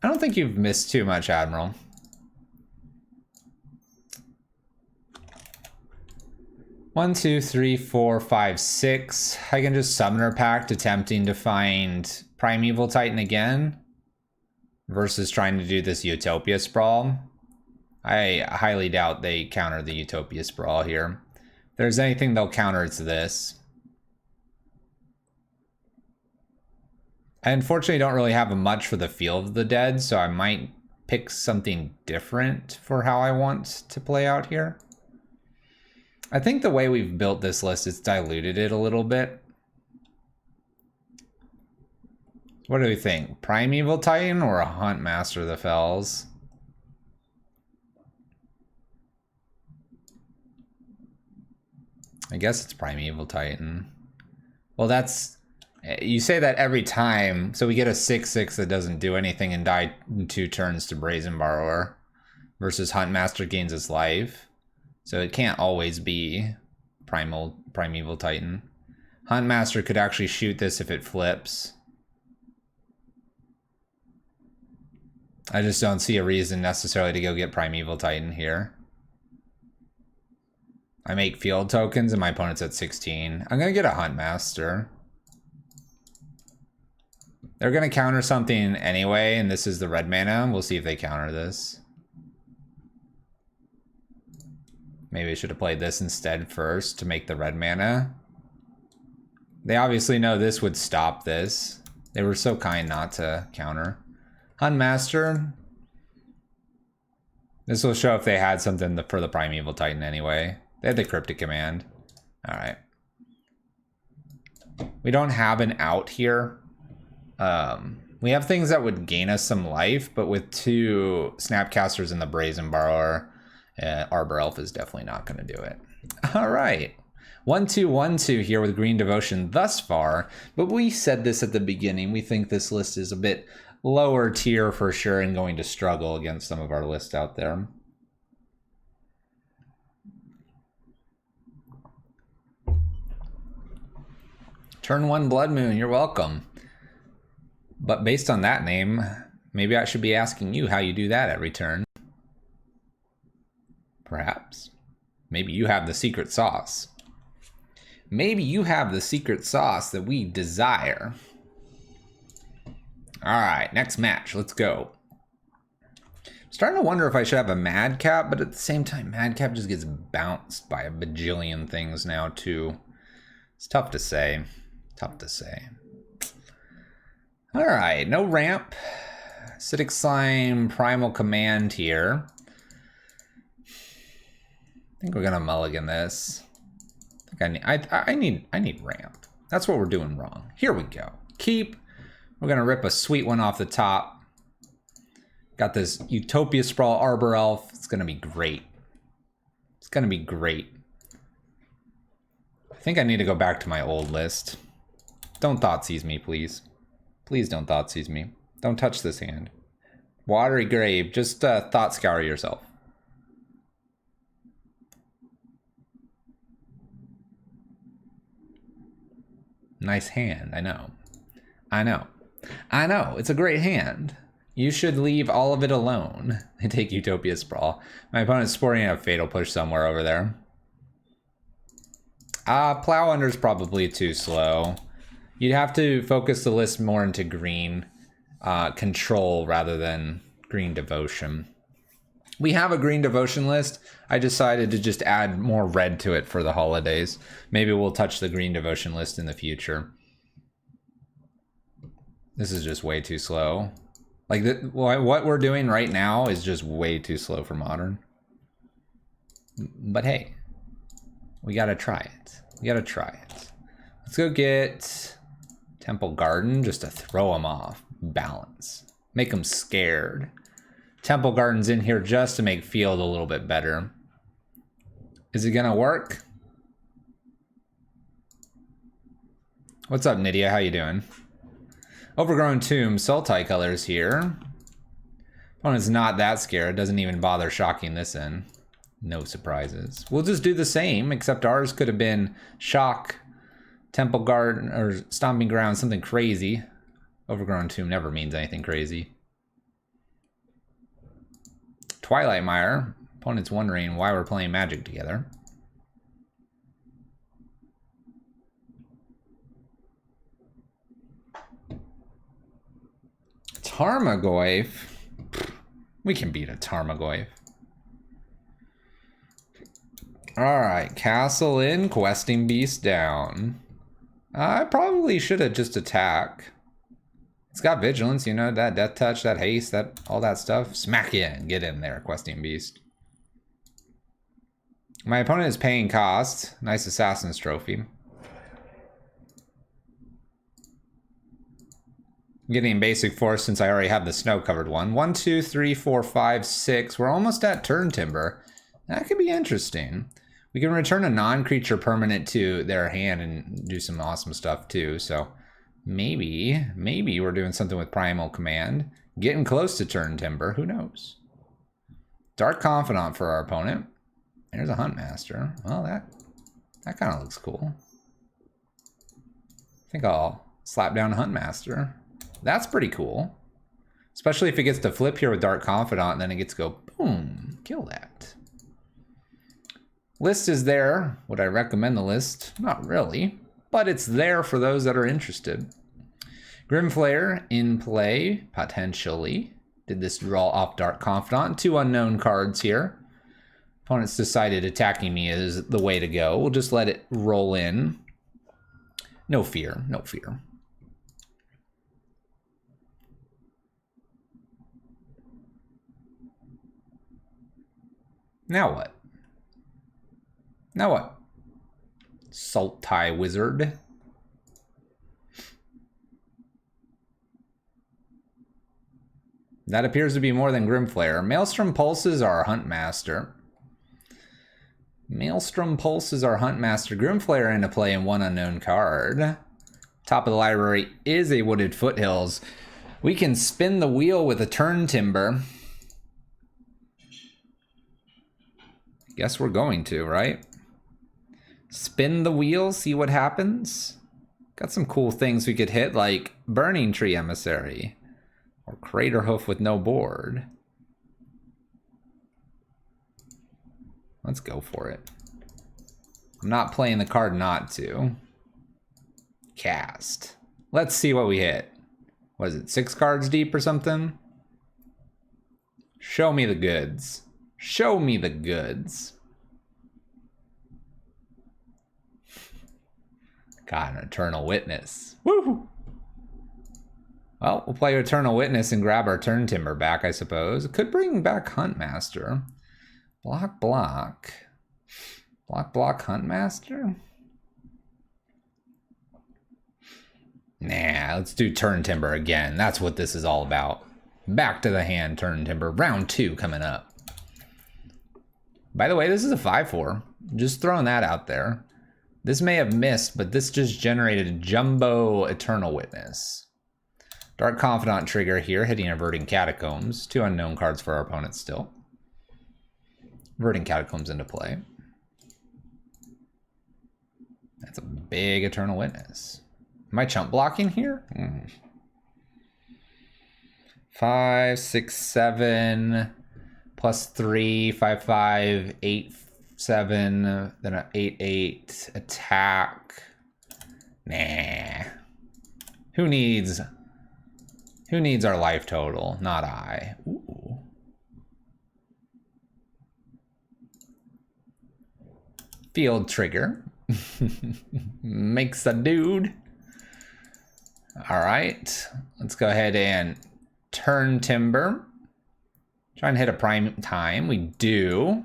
I don't think you've missed too much, Admiral. One, 2, 3, 4, 5, 6. I can just Summoner Pact, attempting to find Primeval Titan again. versus trying to do this Utopia Sprawl. I highly doubt they counter the Utopia Sprawl here. If there's anything they'll counter, it's this. I unfortunately don't really have much for the Field of the Dead, so I might pick something different for how I want to play out here. I think the way we've built this list, it's diluted it a little bit. What do we think? Primeval Titan or a Huntmaster of the Fells? I guess it's Primeval Titan. Well, that's... You say that every time, so we get a 6/6 that doesn't do anything and die in 2 turns to Brazen Borrower, versus Huntmaster gains its life. So it can't always be Primeval Titan. Huntmaster could actually shoot this if it flips. I just don't see a reason necessarily to go get Primeval Titan here. I make field tokens and my opponent's at 16. I'm gonna get a Huntmaster. They're gonna counter something anyway, and this is the red mana. We'll see if they counter this. Maybe I should have played this instead first to make the red mana. They obviously know this would stop this. They were so kind not to counter. Huntmaster. This will show if they had something for the Primeval Titan anyway. They had the Cryptic Command. Alright. We don't have an out here. We have things that would gain us some life, but with 2 Snapcasters and the Brazen Borrower, Arbor Elf is definitely not going to do it. Alright. 1-2-1-2 here with Green Devotion thus far, but we said this at the beginning. We think this list is a bit lower tier for sure and going to struggle against some of our lists out there. Turn 1 Blood Moon, you're welcome. But based on that name, maybe I should be asking you how you do that every turn. Perhaps. Maybe you have the secret sauce. Maybe you have the secret sauce that we desire. Alright, next match. Let's go. I'm starting to wonder if I should have a Madcap, but at the same time, Madcap just gets bounced by a bajillion things now, too. It's tough to say. Tough to say. Alright, no ramp. Acidic Slime, Primal Command here. I think we're gonna mulligan this. I need ramp. That's what we're doing wrong. Here we go. Keep. We're gonna rip a sweet one off the top. Got this Utopia Sprawl Arbor Elf. It's gonna be great. It's gonna be great. I think I need to go back to my old list. Don't Thoughtseize me, please. Please don't Thoughtseize me. Don't touch this hand. Watery Grave. Just Thought Scour yourself. Nice hand, I know. I know. I know, it's a great hand. You should leave all of it alone and take Utopia Sprawl. My opponent's sporting a Fatal Push somewhere over there. Plow Under's probably too slow. You'd have to focus the list more into green control rather than Green Devotion. We have a Green Devotion list. I decided to just add more red to it for the holidays. Maybe we'll touch the Green Devotion list in the future. This is just way too slow. Like, what we're doing right now is just way too slow for Modern. But hey, we gotta try it. We gotta try it. Let's go get Temple Garden just to throw them off. Balance. Make them scared. Temple Garden's in here just to make field a little bit better. Is it gonna work? What's up, Nydia? How you doing? Overgrown Tomb, Sultai colors here. Opponent's not that scared. Doesn't even bother shocking this in. No surprises. We'll just do the same, except ours could have been Shock, Temple Garden, or Stomping Ground, something crazy. Overgrown Tomb never means anything crazy. Twilight Mire. Opponent's wondering why we're playing Magic together. Tarmogoyf. We can beat a Tarmogoyf. Alright, castle in, questing beast down. I probably should have just attacked. It's got vigilance, you know, that death touch, that haste, that all that stuff. Smack in, get in there, questing beast. My opponent is paying cost. Nice assassin's trophy. Getting basic force since I already have the snow covered one. 1, 2, 3, 4, 5, 6. We're almost at turn timber. That could be interesting. We can return a non-creature permanent to their hand and do some awesome stuff too. So maybe we're doing something with Primal Command. Getting close to turn timber. Who knows? Dark Confidant for our opponent. There's a Huntmaster. Well, that kind of looks cool. I think I'll slap down a Huntmaster. That's pretty cool. Especially if it gets to flip here with Dark Confidant, and then it gets to go, boom, kill that. List is there. Would I recommend the list? Not really, but it's there for those that are interested. Grimflayer in play, potentially. Did this draw off Dark Confidant? 2 unknown cards here. Opponent's decided attacking me is the way to go. We'll just let it roll in. No fear, no fear. Now what? Now what? Salt Tie Wizard. That appears to be more than Grimflayer. Maelstrom Pulses are Huntmaster. Maelstrom Pulses are Huntmaster. Grimflayer into play in 1 unknown card. Top of the library is a Wooded Foothills. We can spin the wheel with a turn timber. Guess we're going to, right? Spin the wheel, see what happens. Got some cool things we could hit, like Burning Tree Emissary or Crater Hoof with no board. Let's go for it. I'm not playing the card not to. Cast. Let's see what we hit. What is it, 6 cards deep or something? Show me the goods. Show me the goods. Got an Eternal Witness. Woo! Well, we'll play Eternal Witness and grab our turn timber back, I suppose. It could bring back Huntmaster. Block, block. Block, block, Huntmaster? Nah, let's do turn timber again. That's what this is all about. Back to the hand, turn timber. Round 2 coming up. By the way, this is a 5/4. Just throwing that out there. This may have missed, but this just generated a jumbo Eternal Witness. Dark Confidant trigger here, hitting Averting Catacombs. 2 unknown cards for our opponent still. Averting Catacombs into play. That's a big Eternal Witness. Am I chump blocking here? 5, 6, 7, plus 3, 5, 5, 8, 7, then an 8, 8, attack. Nah. Who needs our life total? Not I. Ooh. Field trigger. Makes a dude. All right, let's go ahead and turn timber. Try and hit a prime time. We do.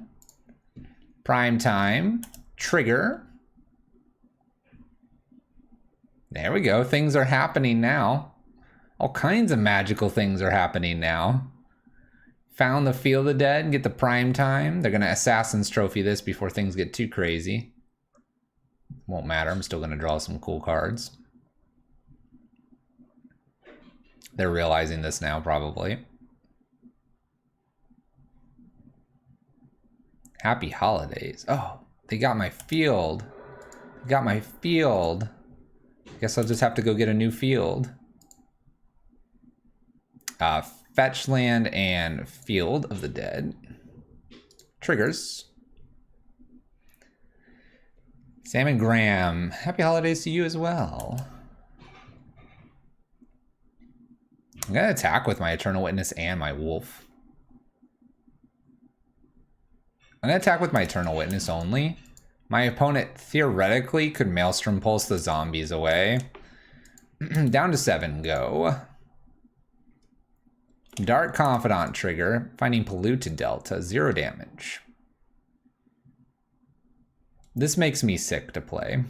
Prime time. Trigger. There we go. Things are happening now. All kinds of magical things are happening now. Found the Field of Dead and get the prime time. They're going to Assassin's Trophy this before things get too crazy. Won't matter. I'm still going to draw some cool cards. They're realizing this now, probably. Happy holidays. Oh, they got my field. Got my field. Guess I'll just have to go get a new field. Fetch land and Field of the Dead. Triggers. Sam and Graham, happy holidays to you as well. I'm gonna attack with my Eternal Witness and my Wolf. I'm gonna attack with my Eternal Witness only. My opponent theoretically could Maelstrom Pulse the zombies away. Down to 7, go. Dark Confidant trigger, finding Polluted Delta, 0 damage. This makes me sick to play.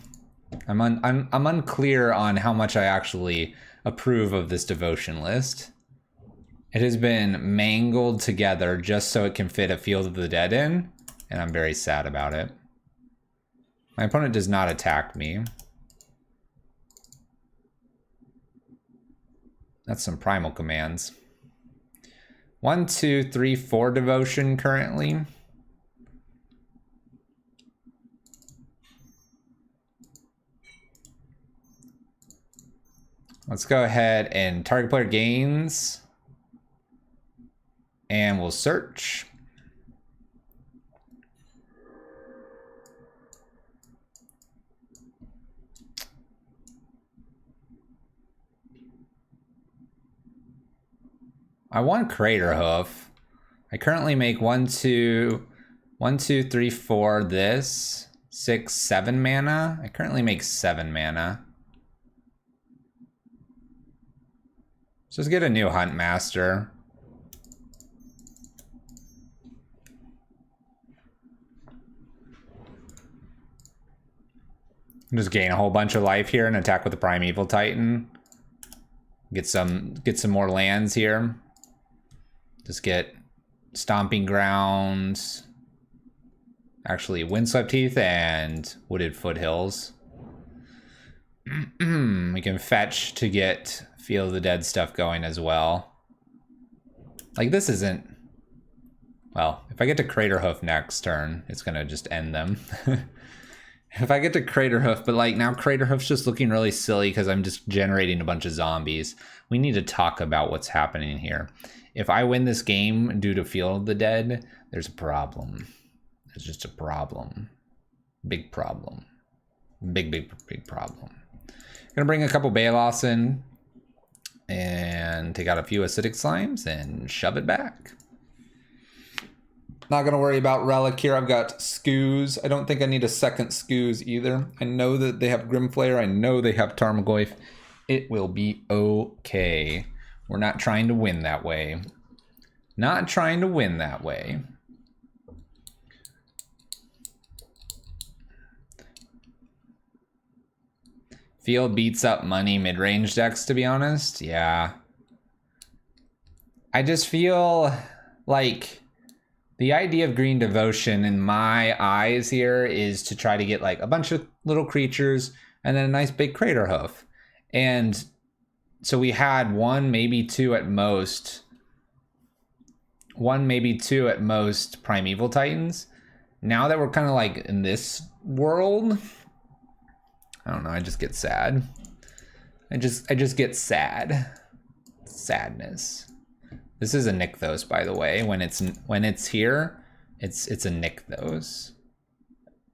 I'm unclear on how much I actually approve of this devotion list. It has been mangled together just so it can fit a Field of the Dead in, and I'm very sad about it. My opponent does not attack me. That's some primal commands. 1, 2, 3, 4 devotion currently. Let's go ahead and target player gains. And we'll search. I want Crater Hoof. I currently make 1, 2, 3, 4 this. 6, 7 mana. I currently make 7 mana. Let's just get a new Huntmaster. Just gain a whole bunch of life here and attack with the Primeval Titan. Get some more lands here. Just get Stomping Grounds. Actually, Windswept Heath and Wooded Foothills. We can fetch to get Field of the Dead stuff going as well. Like, this isn't... Well, if I get to Crater Hoof next turn, it's gonna just end them. If I get to Crater Hoof, but like now Crater Hoof's just looking really silly because I'm just generating a bunch of zombies. We need to talk about what's happening here. If I win this game due to Field of the Dead, there's a problem. There's just a problem. Big problem. Big problem. Gonna bring a couple Balos in and take out a few acidic slimes and shove it back. Not gonna worry about Relic here. I've got Skoos. I don't think I need a second Skoos either. I know that they have Grimflayer. I know they have Tarmogoyf. It will be okay. We're not trying to win that way. Not trying to win that way. Field beats up money mid-range decks, to be honest. Yeah. I just feel like the idea of Green Devotion in my eyes here is to try to get like a bunch of little creatures and then a nice big Crater Hoof. And so we had 1, maybe 2 at most. 1, maybe 2 at most Primeval Titans. Now that we're kind of like in this world, I don't know, I just get sad. I just get sad. Sadness. This is a Nykthos, by the way. When it's here, it's a Nykthos.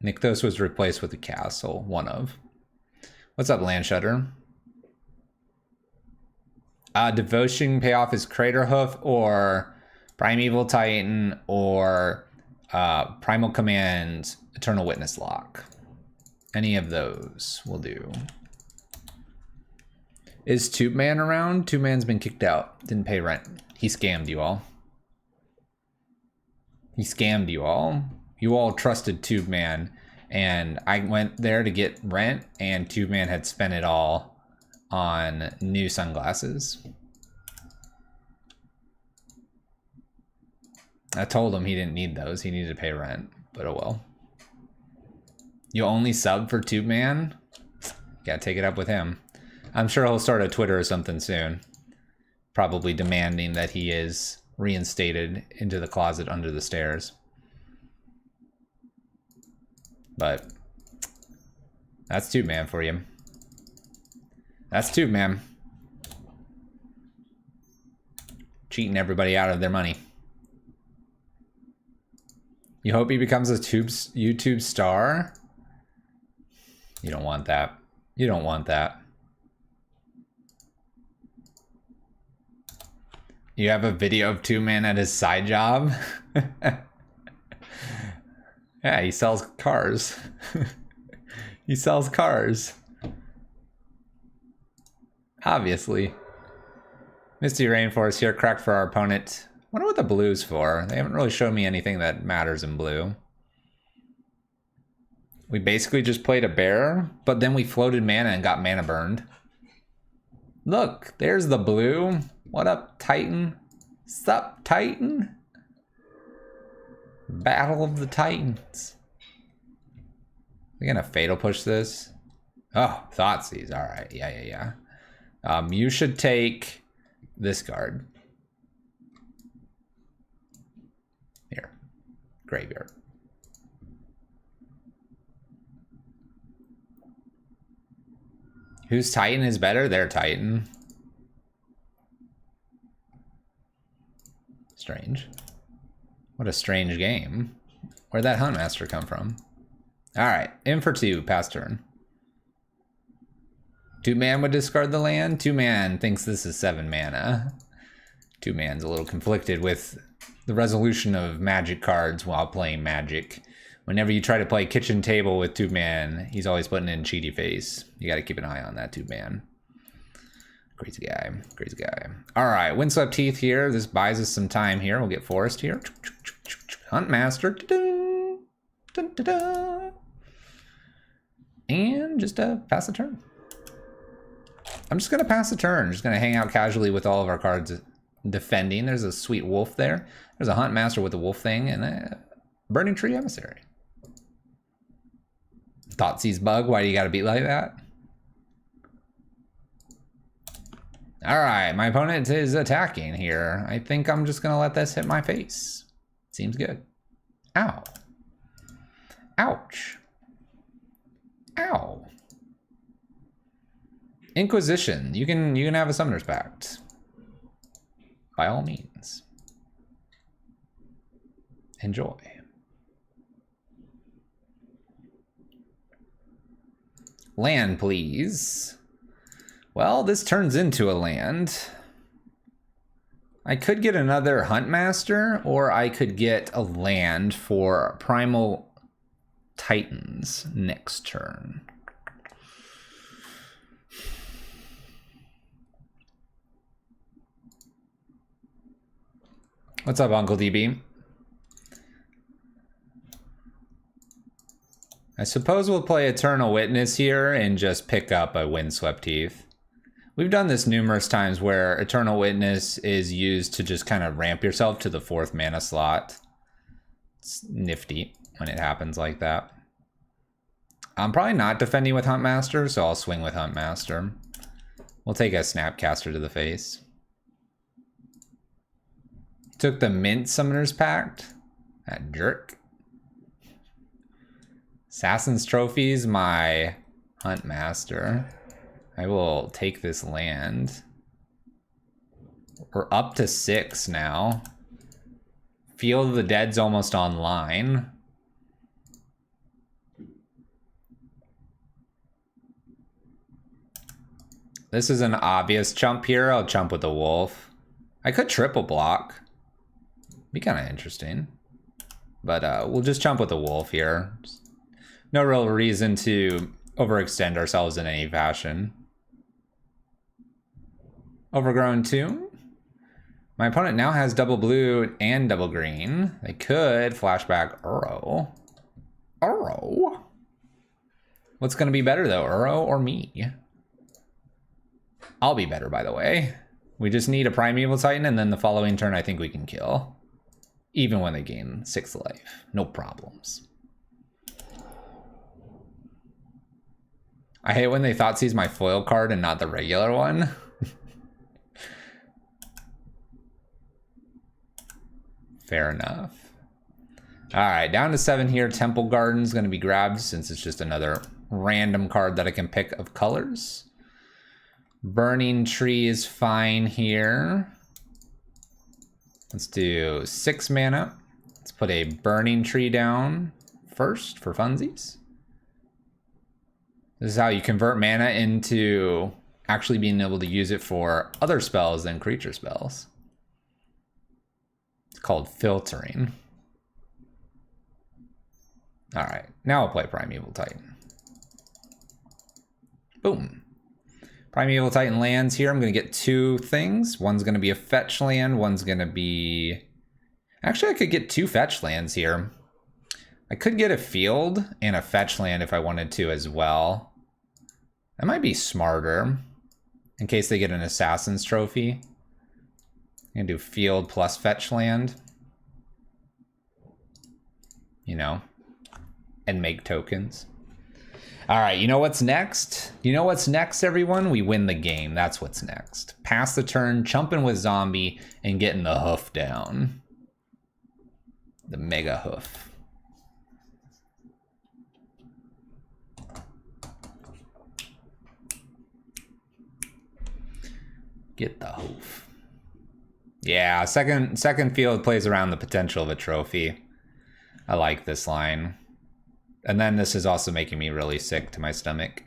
Nykthos was replaced with a castle, one of. What's up, Landshutter? Devotion payoff is Crater Hoof or Primeval Titan or Primal Command Eternal Witness Lock. Any of those will do. Is Tube Man around? Tube Man's been kicked out. Didn't pay rent. He scammed you all. He scammed you all. You all trusted Tube Man. And I went there to get rent, and Tube Man had spent it all on new sunglasses. I told him he didn't need those. He needed to pay rent. But oh well. You only sub for Tube Man? Gotta take it up with him. I'm sure he'll start a Twitter or something soon. Probably demanding that he is reinstated into the closet under the stairs. But that's Tube Man for you. That's Tube Man. Cheating everybody out of their money. You hope he becomes a YouTube star? You don't want that. You don't want that. You have a video of 2-Man at his side job? Yeah, he sells cars. He sells cars. Obviously. Misty Rainforest here, cracked for our opponent. Wonder what the blue's for. They haven't really shown me anything that matters in blue. We basically just played a bear, but then we floated mana and got mana burned. Look, there's the blue. What up, Titan? Sup, Titan? Battle of the Titans. We're gonna fatal push this. Oh, Thoughtseize. All right, yeah. You should take this card. Here, graveyard. Whose Titan is better? Their Titan. Strange. What a strange game. Where'd that Huntmaster come from? Alright, in for 2, pass turn. 2-Man would discard the land. 2-Man thinks this is 7 mana. 2-Man's a little conflicted with the resolution of Magic cards while playing Magic. Whenever you try to play kitchen table with 2-Man, he's always putting in cheaty face. You gotta keep an eye on that 2-Man. Crazy guy, crazy guy. All right, Windswept Heath here. This buys us some time here. We'll get Forest here. Huntmaster. And just pass the turn. I'm just gonna pass the turn. Just gonna hang out casually with all of our cards defending. There's a sweet wolf there. There's a Huntmaster with a wolf thing and a Burning Tree Emissary. Thoughtseize bug. Why do you gotta beat like that? All right, my opponent is attacking here. I think I'm just gonna let this hit my face. Seems good. Ow. Ouch. Ow. Inquisition. You can have a Summoner's Pact. By all means. Enjoy. Land, please. Well, this turns into a land. I could get another Huntmaster, or I could get a land for Primal Titans next turn. What's up, Uncle DB? I suppose we'll play Eternal Witness here and just pick up a Windswept Heath. We've done this numerous times where Eternal Witness is used to just kind of ramp yourself to the 4th mana slot. It's nifty when it happens like that. I'm probably not defending with Huntmaster, so I'll swing with Huntmaster. We'll take a Snapcaster to the face. Took the Mint Summoner's Pact. That jerk. Assassin's Trophies, my Huntmaster. I will take this land. We're up to 6 now. Field of the Dead's almost online. This is an obvious chump here. I'll chump with the wolf. I could triple block. Be kind of interesting. But we'll just chump with the wolf here. No real reason to overextend ourselves in any fashion. Overgrown Tomb. My opponent now has double blue and double green. They could flashback Uro. Uro? What's going to be better though, Uro or me? I'll be better, by the way. We just need a Primeval Titan, and then the following turn I think we can kill. Even when they gain 6 life. No problems. I hate when they Thoughtseize my foil card and not the regular one. Fair enough. All right, down to 7 here. Temple Garden's going to be grabbed since it's just another random card that I can pick of colors. Burning Tree is fine here. Let's do 6 mana. Let's put a Burning Tree down first for funsies. This is how you convert mana into actually being able to use it for other spells than creature spells. It's called filtering. All right, now I'll play Primeval Titan. Boom. Primeval Titan lands here. I'm going to get two things. One's going to be a fetch land. One's going to be... Actually, I could get two fetch lands here. I could get a field and a fetch land if I wanted to as well. That might be smarter in case they get an Assassin's Trophy. I'm going to do field plus fetch land. You know, and make tokens. All right, you know what's next? You know what's next, everyone? We win the game. That's what's next. Pass the turn, chumping with zombie, and getting the hoof down. The mega hoof. Get the hoof. Yeah, second field plays around the potential of a trophy. I like this line. And then this is also making me really sick to my stomach.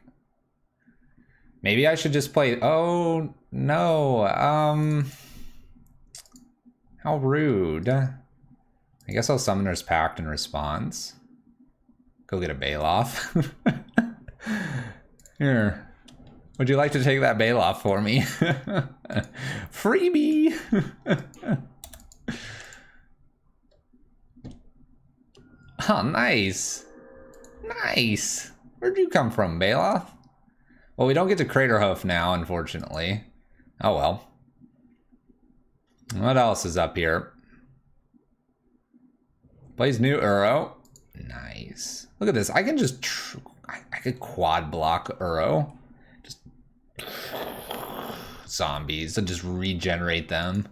Maybe I should just play... Oh, no. How rude. I guess I'll Summoner's Pact in response. Go get a Baloth. Here. Would you like to take that Baloth for me? Freebie! Oh, nice. Nice. Where'd you come from, Baloth? Well, we don't get to Crater Hoof now, unfortunately. Oh, well. What else is up here? Plays new Uro. Nice. Look at this. I can just... I could quad block Uro. Just... Zombies and just regenerate them.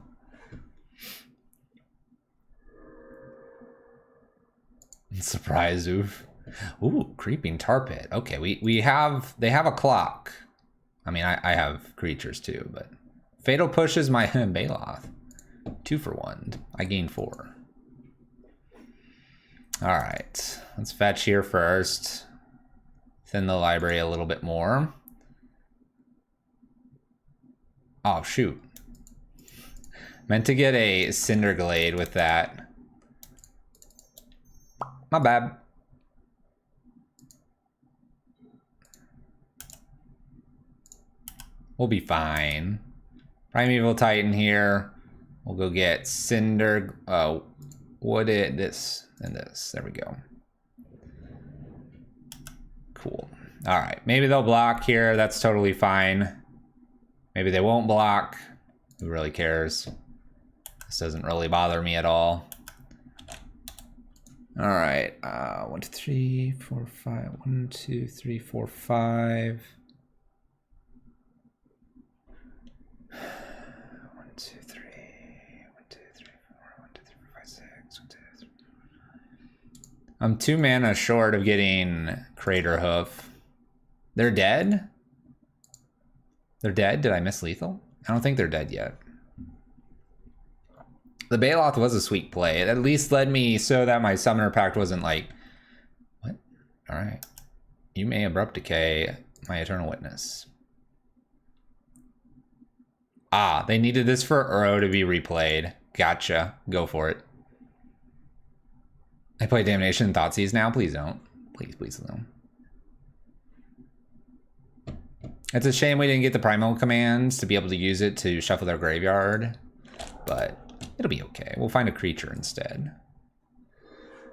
Surprise, oof. Ooh, creeping tar pit. Okay, they have a clock. I mean, I have creatures too, but Fatal pushes my Baloth. 2 for 1. I gain 4. All right, let's fetch here first. Thin the library a little bit more. Oh, shoot. Meant to get a Cinderglade with that. My bad. We'll be fine. Primeval Titan here. We'll go get Cinder. This and this. There we go. Cool. All right. Maybe they'll block here. That's totally fine. Maybe they won't block. Who really cares? This doesn't really bother me at all. All right. 1, 2, 3, 4, 5. 1, 2, 3, 4, 5. 1, 2, 3. 1, 2, 3, 4. 1, 2, 3, 4, 5, 6. 1, 2, 3. I'm 2 mana short of getting Crater Hoof. They're dead? They're dead? Did I miss lethal? I don't think they're dead yet. The Baloth was a sweet play. It at least led me so that my Summoner Pact wasn't like, what? All right. You may Abrupt Decay my Eternal Witness. Ah, they needed this for Uro to be replayed. Gotcha. Go for it. I play Damnation and Thoughtseize now? Please don't. Please, please don't. It's a shame we didn't get the Primal commands to be able to use it to shuffle their graveyard, but it'll be okay. We'll find a creature instead.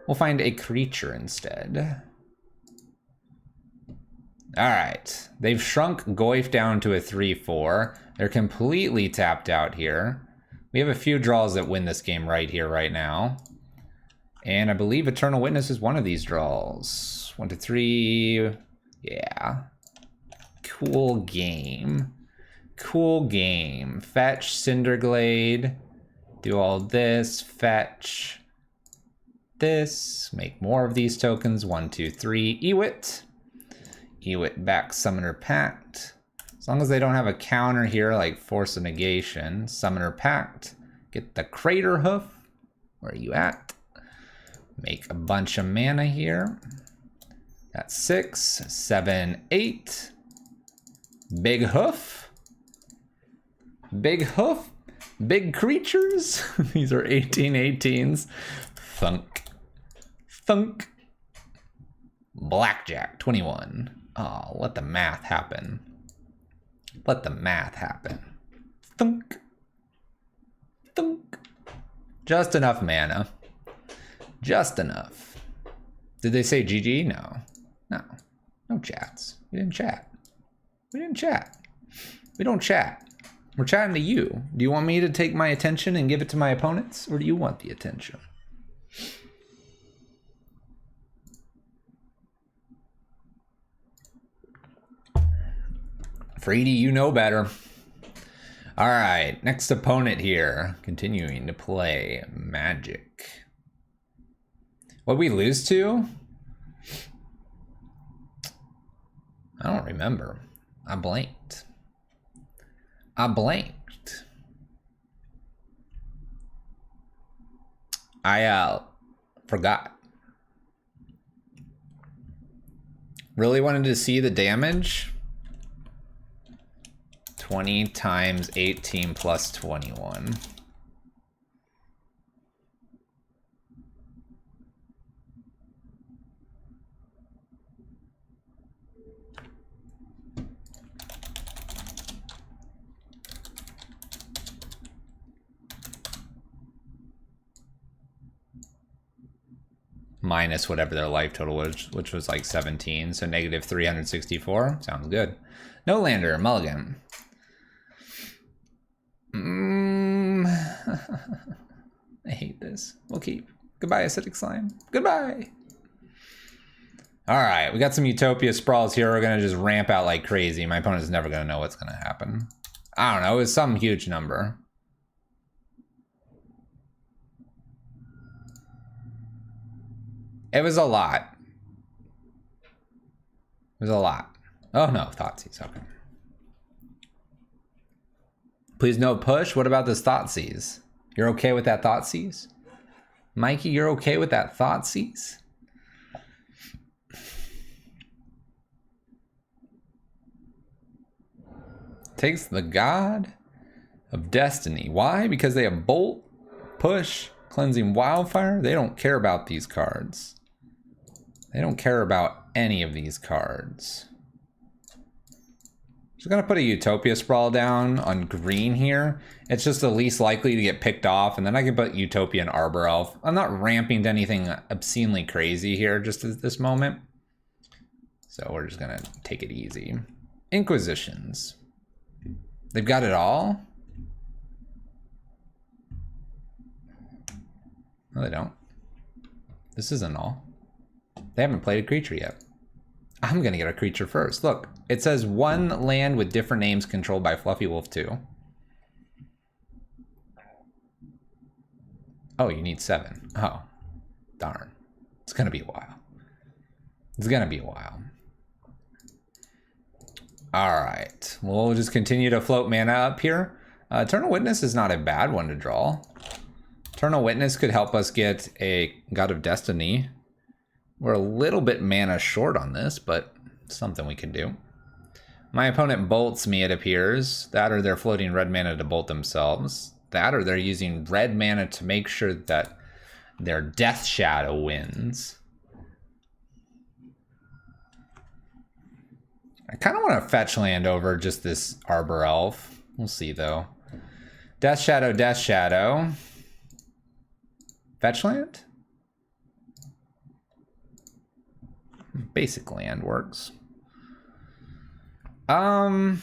We'll find a creature instead. All right. They've shrunk Goyf down to a 3/4. They're completely tapped out here. We have a few draws that win this game right here, right now. And I believe Eternal Witness is one of these draws. 1, 2, 3. Yeah. Cool game. Cool game. Fetch Cinderglade. Do all this. Fetch this. Make more of these tokens. 1, 2, 3. Ewit. Ewit back Summoner Pact. As long as they don't have a counter here like Force of Negation. Summoner Pact. Get the Crater Hoof. Where are you at? Make a bunch of mana here. That's 6, 7, 8. Big Hoof. Big Hoof. Big creatures. These are 18/18s. Thunk. Thunk. Blackjack, 21. Oh, let the math happen. Let the math happen. Thunk. Thunk. Just enough mana. Just enough. Did they say GG? No. No. No chats. We didn't chat. We didn't chat. We don't chat. We're chatting to you. Do you want me to take my attention and give it to my opponents? Or do you want the attention? Freedy, you know better. All right, next opponent here. Continuing to play Magic. What'd we lose to? I don't remember. I blanked. I blanked. I forgot. Really wanted to see the damage. 20 times 18 plus 21. Minus whatever their life total was, which was like 17, so negative 364. Sounds good. No lander, mulligan. I hate this. We'll keep. Goodbye, acidic slime. Goodbye. All right, we got some Utopia sprawls here. We're gonna just ramp out like crazy. My opponent's never gonna know what's gonna happen. I don't know, it was some huge number. It was a lot. It was a lot. Oh no, Thoughtseize, okay. Please no push. What about this Thoughtseize? You're okay with that Thoughtseize? Mikey, you're okay with that Thoughtseize? Takes the God of Destiny. Why? Because they have Bolt, Push, Cleansing Wildfire. They don't care about these cards. They don't care about any of these cards. Just gonna put a Utopia Sprawl down on green here. It's just the least likely to get picked off, and then I can put Utopia and Arbor Elf. I'm not ramping to anything obscenely crazy here just at this moment. So we're just gonna take it easy. Inquisitions. They've got it all? No, they don't. This isn't all. They haven't played a creature yet. I'm gonna get a creature first. Look, it says 1 land with different names controlled by Fluffy Wolf 2. Oh, you need 7. Oh, darn. It's gonna be a while. It's gonna be a while. All right, we'll just continue to float mana up here. Eternal Witness is not a bad one to draw. Eternal Witness could help us get a God of Destiny. We're a little bit mana short on this, but something we can do. My opponent bolts me, it appears. That or they're floating red mana to bolt themselves. That or they're using red mana to make sure that their Death Shadow wins. I kind of want to fetch land over just this Arbor Elf. We'll see, though. Death Shadow, Death Shadow. Fetch land? Basic land works. 1,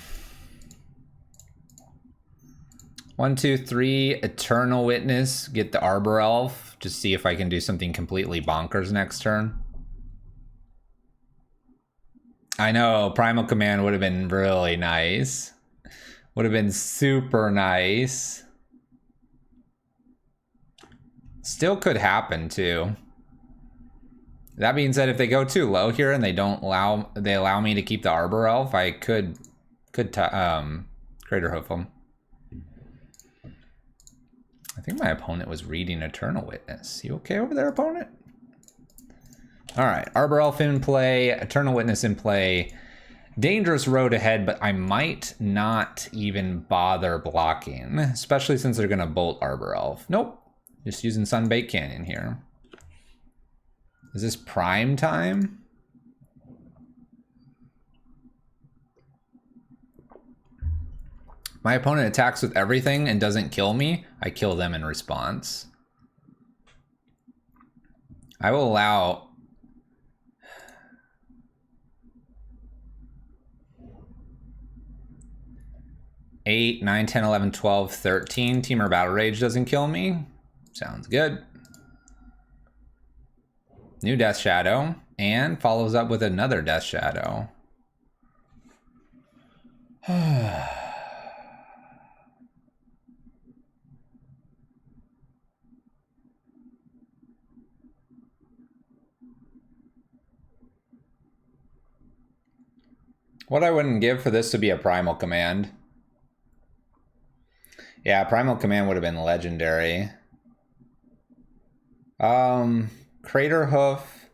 2, 3. Eternal Witness. Get the Arbor Elf. Just see if I can do something completely bonkers next turn. I know, Primal Command would have been really nice. Would have been super nice. Still could happen too. That being said, if they go too low here and they allow me to keep the Arbor Elf, I could Crater Hoof them. I think my opponent was reading Eternal Witness. You okay over there, opponent? All right, Arbor Elf in play, Eternal Witness in play, dangerous road ahead, but I might not even bother blocking, especially since they're gonna bolt Arbor Elf. Nope, just using Sunbaked Canyon here. Is this prime time? My opponent attacks with everything and doesn't kill me. I kill them in response. I will allow... Eight, 9, 10, 11, 12, 13. Temur Battle Rage doesn't kill me. Sounds good. New Death Shadow. And follows up with another Death Shadow. What I wouldn't give for this to be a Primal Command. Yeah, Primal Command would have been legendary. Crater Hoof.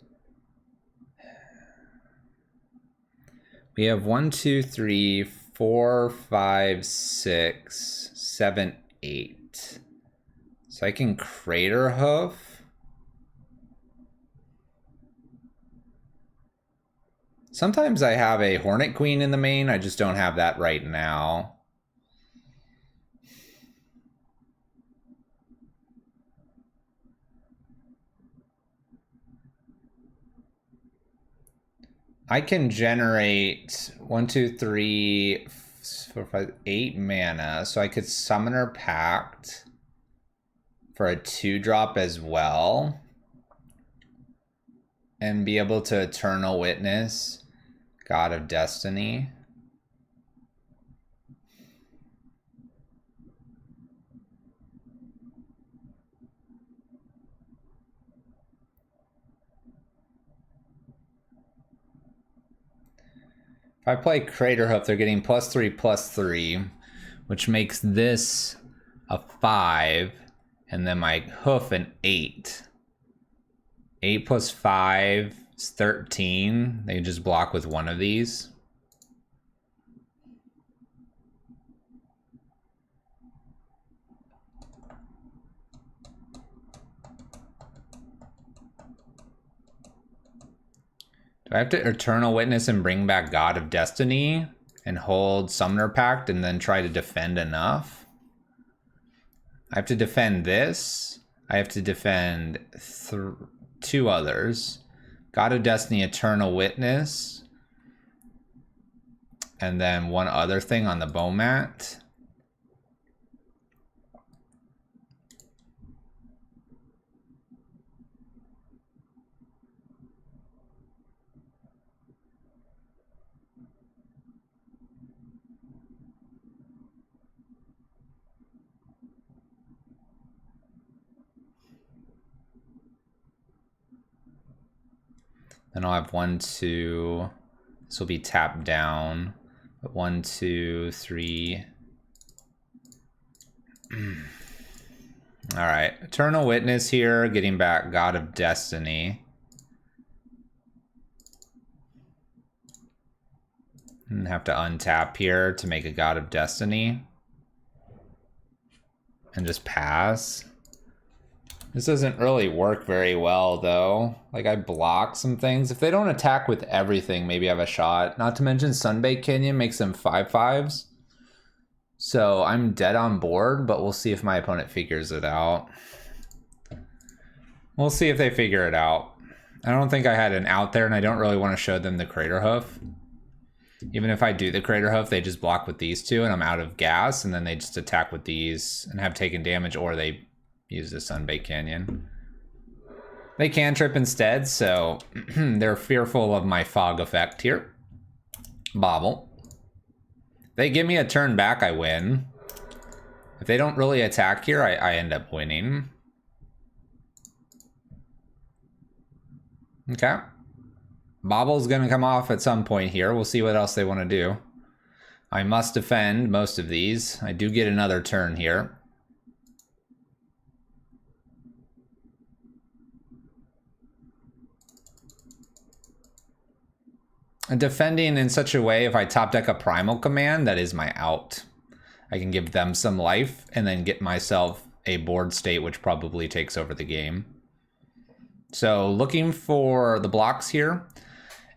We have 1, 2, 3, 4, 5, 6, 7, 8. So I can Crater Hoof. Sometimes I have a Hornet Queen in the main, I just don't have that right now. I can generate 1, 2, 3, 4, 5, 8 mana, so I could Summoner Pact for a 2-drop as well. And be able to Eternal Witness God of Destiny. If I play Crater Hoof, they're getting +3/+3, which makes this a 5, and then my Hoof an 8. 8 + 5 is 13. They just block with one of these. Do I have to Eternal Witness and bring back God of Destiny and hold Summoner Pact and then try to defend enough? I have to defend this. I have to defend 2 others. God of Destiny, Eternal Witness. And then one other thing on the Bowmat. Then I'll have 1, 2. This will be tapped down. 1, 2, 3. All right, Eternal Witness here, getting back God of Destiny. And have to untap here to make a God of Destiny. And just pass. This doesn't really work very well, though. Like, I block some things. If they don't attack with everything, maybe I have a shot. Not to mention Sunbaked Canyon makes them 5/5s. So I'm dead on board, but we'll see if my opponent figures it out. We'll see if they figure it out. I don't think I had an out there, and I don't really want to show them the Crater Hoof. Even if I do the Crater Hoof, they just block with these 2, and I'm out of gas, and then they just attack with these and have taken damage, or they use the Sunbaked Canyon. They can trip instead, so they're fearful of my fog effect here. Bobble. If they give me a turn back, I win. If they don't really attack here, I end up winning. Okay. Bobble's gonna come off at some point here. We'll see what else they want to do. I must defend most of these. I do get another turn here. defending in such a way, if I top deck a Primal Command, that is my out. I can give them some life and then get myself a board state, which probably takes over the game. So looking for the blocks here,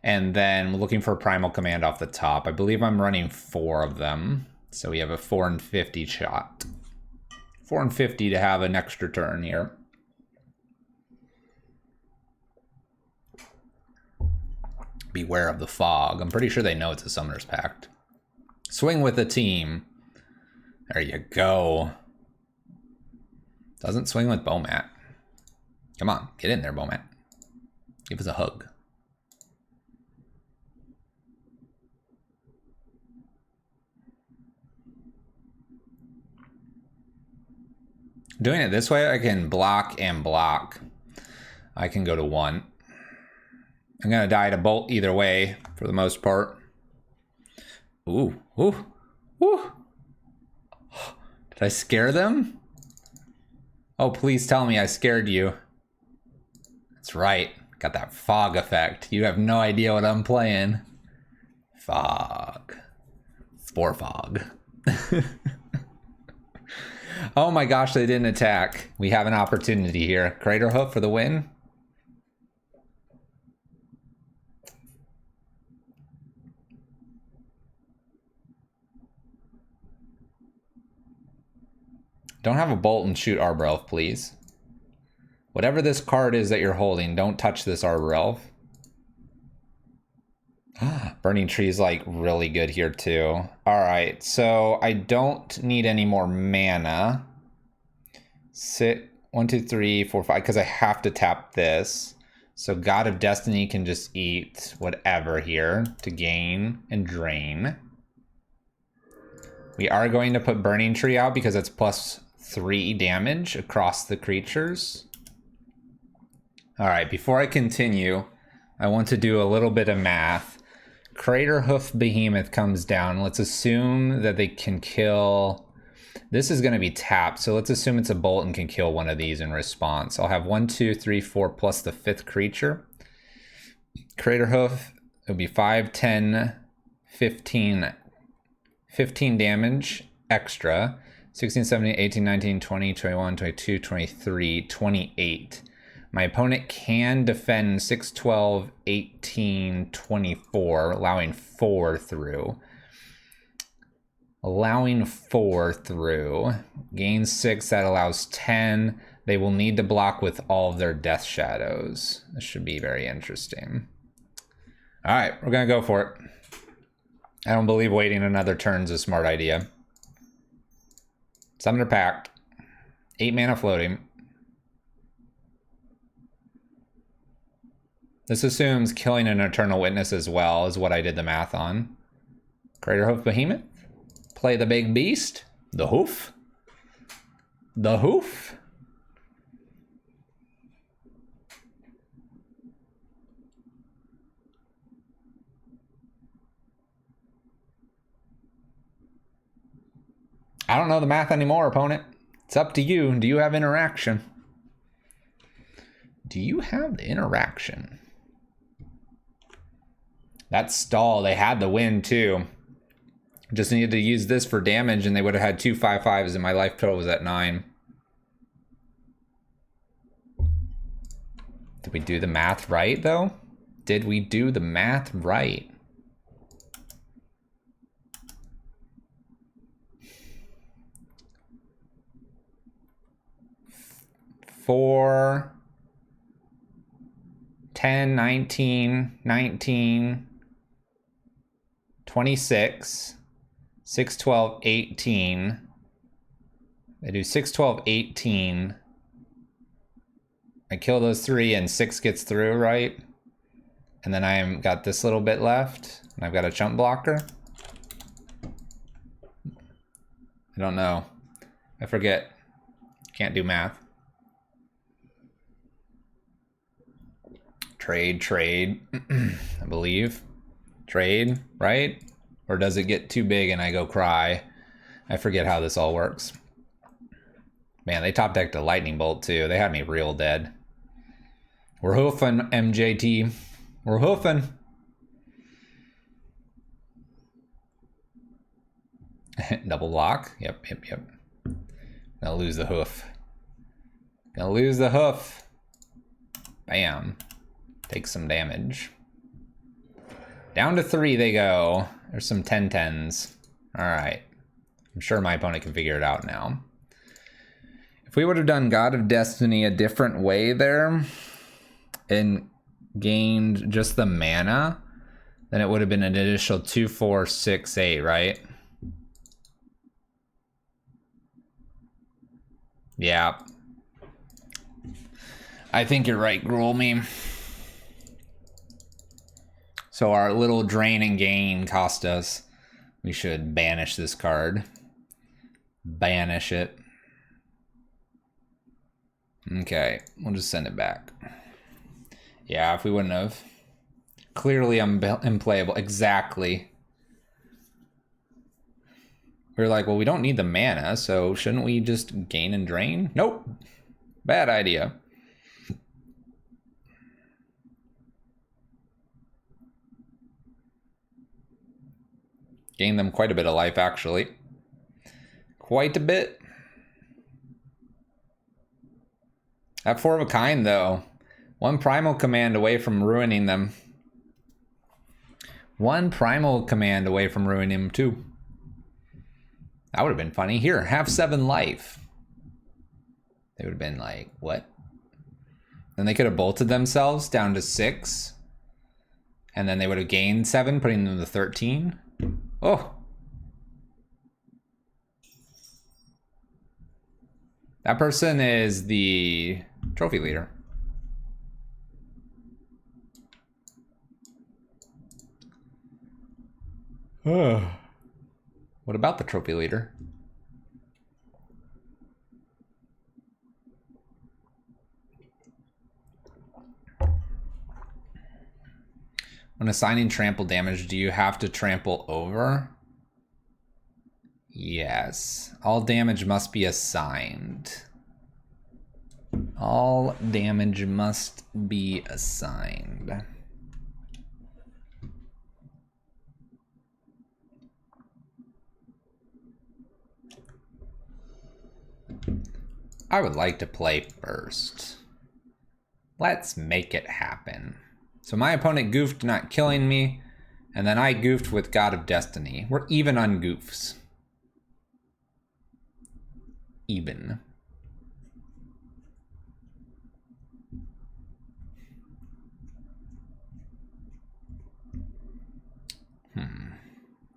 and then looking for a Primal Command off the top. I believe I'm running 4 of them. So we have a 4 and 50 shot. 4 and 50 to have an extra turn here. Beware of the fog. I'm pretty sure they know it's a Summoner's Pact. Swing with the team. There you go. Doesn't swing with Bomat. Come on, get in there, Bomat. Give us a hug. Doing it this way, I can block and block. I can go to 1. I'm gonna die to bolt either way for the most part. Ooh, ooh, ooh. Did I scare them? Oh, please tell me I scared you. That's right. Got that fog effect. You have no idea what I'm playing. Fog. Spore fog. Oh my gosh, they didn't attack. We have an opportunity here. Crater Hoof for the win. Don't have a bolt and shoot Arbor Elf, please. Whatever this card is that you're holding, don't touch this Arbor Elf. Burning Tree is like really good here too. All right, so I don't need any more mana. Sit 1, 2, 3, 4, 5, because I have to tap this. So God of Destiny can just eat whatever here to gain and drain. We are going to put Burning Tree out because it's +3 damage across the creatures. All right, before I continue, I want to do a little bit of math. Crater Hoof Behemoth comes down. Let's assume that they can kill... This is going to be tapped, so let's assume it's a bolt and can kill one of these in response. I'll have 1, 2, 3, 4 plus the 5th creature. Crater Hoof, it'll be 5, 10, 15 damage extra. 16, 17, 18, 19, 20, 21, 22, 23, 28. My opponent can defend 6, 12, 18, 24, allowing 4 through. Allowing 4 through. Gain 6, that allows 10. They will need to block with all of their Death Shadows. This should be very interesting. All right, we're gonna go for it. I don't believe waiting another turn is a smart idea. Summoner Pact. 8 mana floating. This assumes killing an Eternal Witness as well, is what I did the math on. Crater Hoof Behemoth. Play the big beast. The hoof. The hoof. I don't know the math anymore, opponent. It's up to you. Do you have interaction? Do you have the interaction? That stall, they had the win too. Just needed to use this for damage and they would have had 2 5/5s and my life total was at 9. Did we do the math right though? Did we do the math right? Four, 10, 19, 19, 26, 6, 12, 18. I do 6, 12, 18. I kill those 3 and 6 gets through, right? And then I got this little bit left. And I've got a chump blocker. I don't know. I forget. Can't do math. Trade, I believe. Trade, right? Or does it get too big and I go cry? I forget how this all works. Man, they top decked a lightning bolt too. They had me real dead. We're hoofing, MJT. We're hoofing. Double block. Yep. Gonna lose the hoof. Gonna lose the hoof. Bam. Take some damage. Down to 3 they go. There's some 10-10s. Alright. I'm sure my opponent can figure it out now. If we would have done God of Destiny a different way there and gained just the mana, then it would have been an additional 2, 4, 6, 8, right? Yeah. I think you're right, Gruel me. So our little drain and gain cost us. We should banish this card. Banish it. Okay, we'll just send it back. Yeah, if we wouldn't have. Clearly unplayable. Exactly. We were like, well, we don't need the mana, so shouldn't we just gain and drain? Nope. Bad idea. Gained them quite a bit of life, actually. Quite a bit. That 4 of a kind, though. 1 primal command away from ruining them. 1 primal command away from ruining them, too. That would have been funny. Here, have 7 life. They would have been like, what? Then they could have bolted themselves down to 6. And then they would have gained 7, putting them to 13. Oh. That person is the trophy leader. What about the trophy leader? When assigning trample damage, do you have to trample over? Yes. All damage must be assigned. All damage must be assigned. I would like to play first. Let's make it happen. So my opponent goofed not killing me, and then I goofed with God of Destiny. We're even on goofs. Even.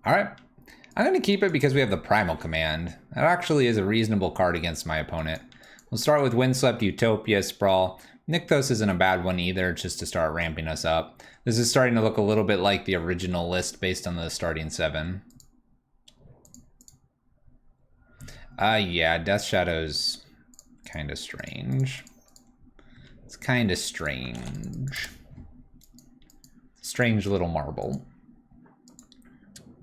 All right. I'm going to keep it because we have the Primal Command. That actually is a reasonable card against my opponent. We'll start with Windswept, Utopia, Sprawl. Nykthos isn't a bad one either, just to start ramping us up. This is starting to look a little bit like the original list based on the starting 7. Yeah, Death Shadow's kind of strange. It's kind of strange. Strange little marble.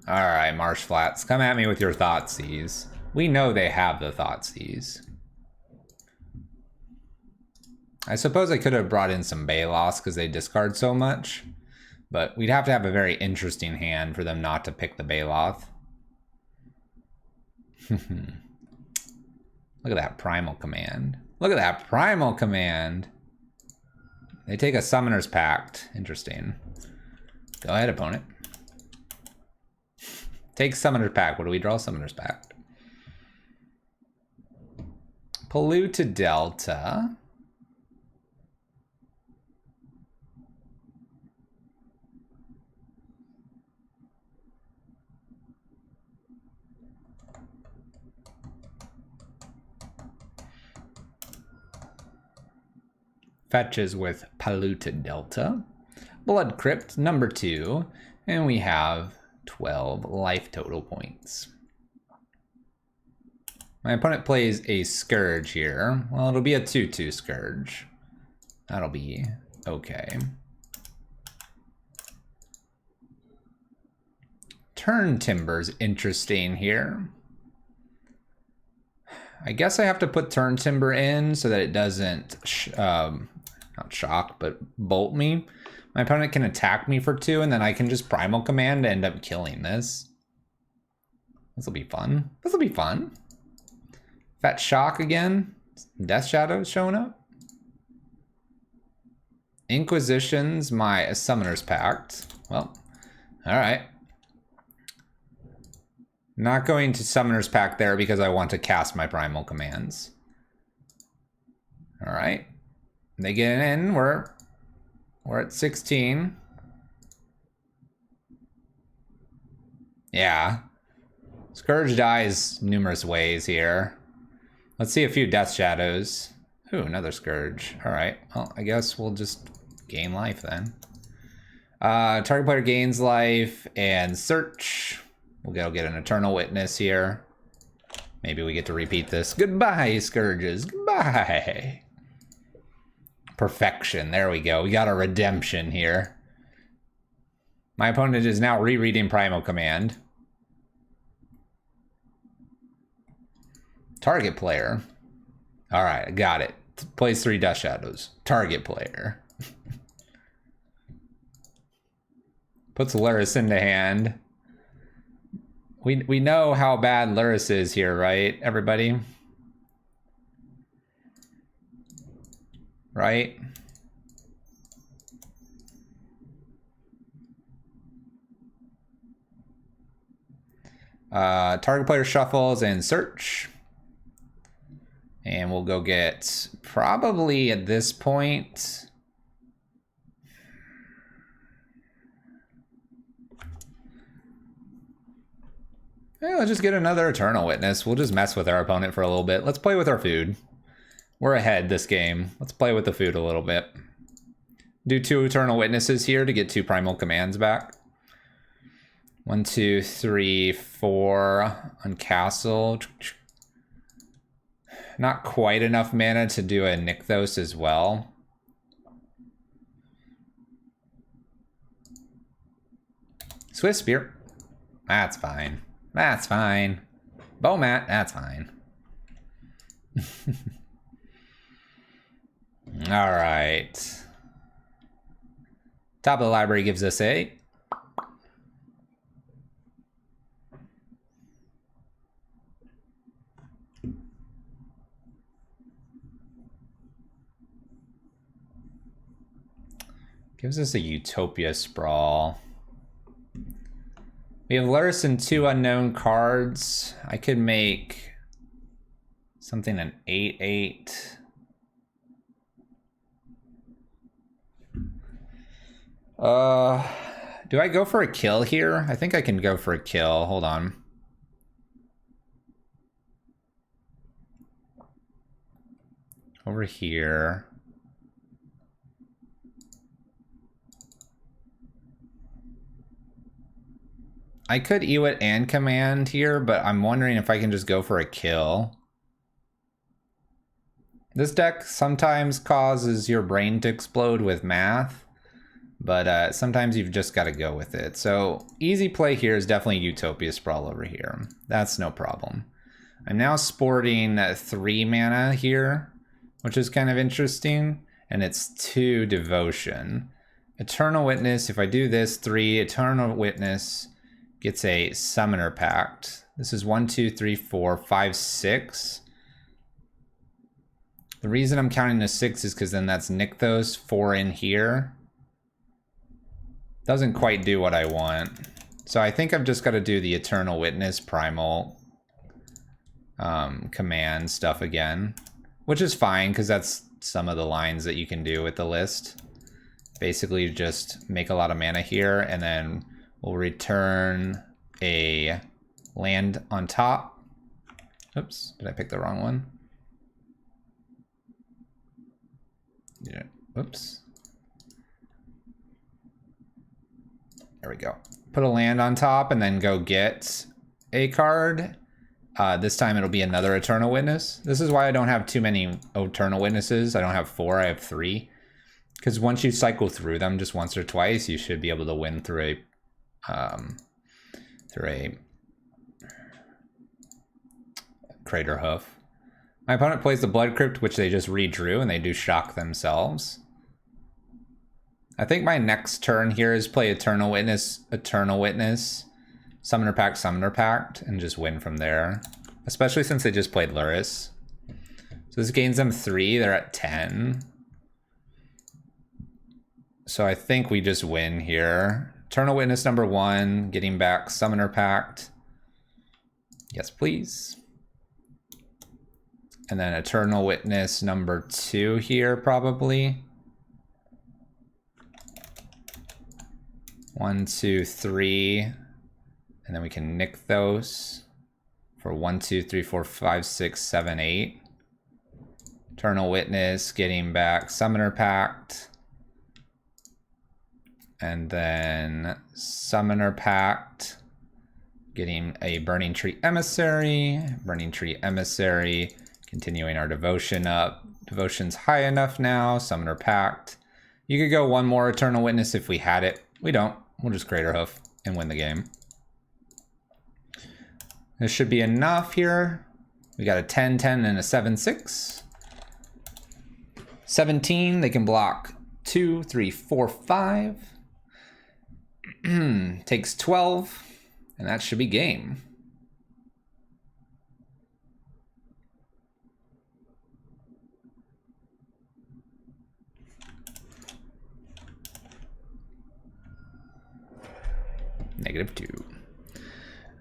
Alright, Marsh Flats, come at me with your Thoughtseize. We know they have the Thoughtseize. I suppose I could have brought in some Balos because they discard so much, but we'd have to have a very interesting hand for them not to pick the Baloth. Look at that Primal Command. Look at that Primal Command. They take a Summoner's Pact. Interesting. Go ahead, opponent. Take Summoner's Pact. What do we draw? Summoner's Pact. Polluted Delta. Fetches with Polluted Delta. Blood Crypt, number 2. And we have 12 life total points. My opponent plays a Scourge here. Well, it'll be a 2/2 Scourge. That'll be okay. Turn Timber's interesting here. I guess I have to put Turn Timber in so that it doesn't, not shock, but bolt me. My opponent can attack me for 2, and then I can just Primal Command to end up killing this. This will be fun. This will be fun. Fat Shock again. Death Shadows showing up. Inquisitions, my Summoner's Pact. Well, alright. Not going to Summoner's Pact there because I want to cast my Primal Commands. Alright. They get in. We're at 16. Yeah. Scourge dies numerous ways here. Let's see a few Death Shadows. Ooh, another Scourge. Alright. Well, I guess we'll just gain life then. Target player gains life and search. We'll go get an Eternal Witness here. Maybe we get to repeat this. Goodbye, Scourges. Goodbye. Perfection. There we go. We got a redemption here. My opponent is now rereading Primal Command. Target player. Alright, I got it. Plays 3 Death Shadows. Target player. Puts Luris into hand. We know how bad Luris is here, right, everybody? Right? Target player shuffles and search. And we'll go get, probably at this point... Yeah, let's just get another Eternal Witness. We'll just mess with our opponent for a little bit. Let's play with our food. We're ahead this game. Let's play with the food a little bit. Do 2 Eternal Witnesses here to get 2 Primal Commands back. 1, 2, 3, 4 on Castle. Not quite enough mana to do a Nykthos as well. Swift Spear. That's fine. That's fine. Bowmat, that's fine. All right. Top of the library gives us a... Gives us a Utopia Sprawl. We have Luris and 2 unknown cards. I could make something an 8/8. Do I go for a kill here? I think I can go for a kill. Hold on. Over here. I could Ewit and command here, but I'm wondering if I can just go for a kill. This deck sometimes causes your brain to explode with math, but sometimes you've just got to go with it. So easy play here is definitely Utopia Sprawl over here. That's no problem. I'm now sporting 3 mana here, which is kind of interesting, and it's 2 Devotion. Eternal Witness, if I do this, 3 Eternal Witness gets a Summoner Pact. This is 1, 2, 3, 4, 5, 6. The reason I'm counting to 6 is because then that's Nykthos, 4 in here. Doesn't quite do what I want. So I think I've just got to do the Eternal Witness Primal command stuff again. Which is fine, because that's some of the lines that you can do with the list. Basically just make a lot of mana here, and then we'll return a land on top. Oops, did I pick the wrong one? Yeah, oops. There we go. Put a land on top and then go get a card. This time it'll be another Eternal Witness. This is why I don't have too many Eternal Witnesses. I don't have 4, I have 3. Because once you cycle through them just once or twice, you should be able to win through a Crater Hoof. My opponent plays the Blood Crypt, which they just redrew, and they do shock themselves. I think my next turn here is play Eternal Witness, Summoner Pact, and just win from there. Especially since they just played Luris. So this gains them 3, they're at 10. So I think we just win here. Eternal Witness number 1, getting back Summoner Pact. Yes, please. And then Eternal Witness number 2 here, probably. 1, 2, 3. And then we can nick those for 1, 2, 3, 4, 5, 6, 7, 8. Eternal Witness, getting back Summoner Pact. And then Summoner Pact, getting a Burning Tree Emissary. Burning Tree Emissary, continuing our devotion up. Devotion's high enough now. Summoner Pact. You could go one more Eternal Witness if we had it. We don't. We'll just Crater Hoof and win the game. This should be enough here. We got a 10, 10, and a 7, 6. 17, they can block 2, 3, 4, 5. Takes 12, and that should be game. -2.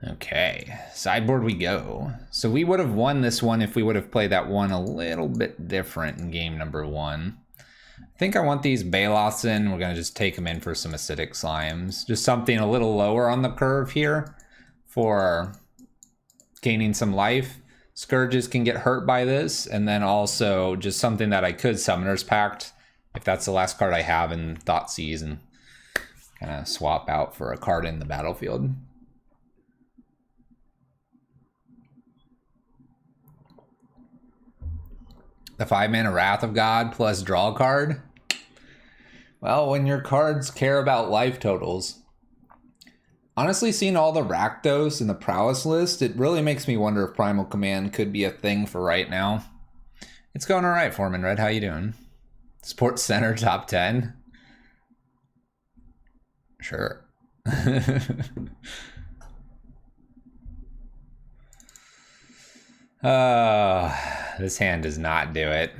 Okay, sideboard we go. So we would have won this one if we would have played that one a little bit different in game number 1. I think I want these Baloths in. We're going to just take them in for some acidic slimes. Just something a little lower on the curve here for gaining some life. Scourges can get hurt by this. And then also just something that I could Summoner's Pact if that's the last card I have in Thoughtseize and kind of swap out for a card in the battlefield. The 5-mana Wrath of God plus draw card. Well, when your cards care about life totals. Honestly, seeing all the Rakdos in the Prowess list, it really makes me wonder if Primal Command could be a thing for right now. It's going all right, Foreman Red. How you doing? Sports Center top 10? Sure. This hand does not do it.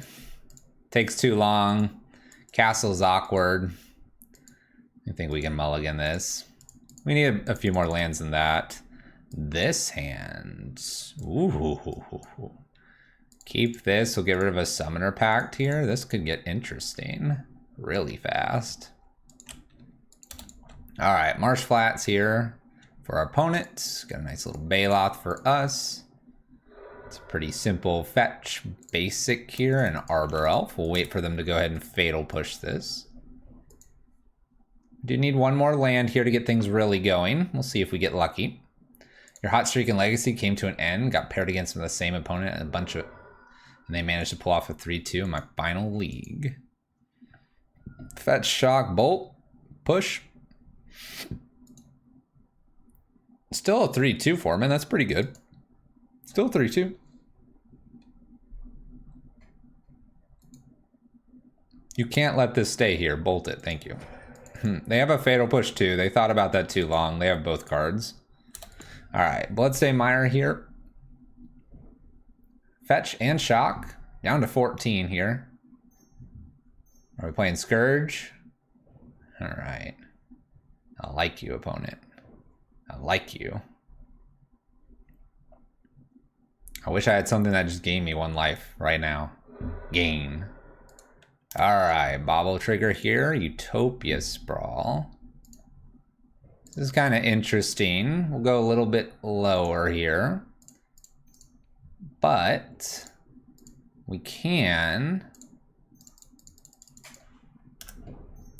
Takes too long. Castle's awkward. I think we can mulligan this. We need a few more lands than that. This hand. Ooh. Keep this. We'll get rid of a Summoner Pact here. This could get interesting really fast. All right, Marsh Flats here for our opponent. Got a nice little Baloth for us. It's a pretty simple fetch basic here, an Arbor Elf. We'll wait for them to go ahead and Fatal Push this. Do need one more land here to get things really going. We'll see if we get lucky. Your hot streak in Legacy came to an end, got paired against the same opponent and and they managed to pull off a 3-2 in my final league. Fetch, Shock, Bolt, Push. Still a 3-2 for me. That's pretty good. Still 3-2. You can't let this stay here. Bolt it. Thank you. They have a Fatal Push too. They thought about that too long. They have both cards. All right. Bloodstained Mire here. Fetch and Shock. Down to 14 here. Are we playing Scourge? All right. I like you, opponent. I like you. I wish I had something that just gained me 1 life right now. Gain. Alright, Bobble Trigger here. Utopia Sprawl. This is kind of interesting. We'll go a little bit lower here. But we can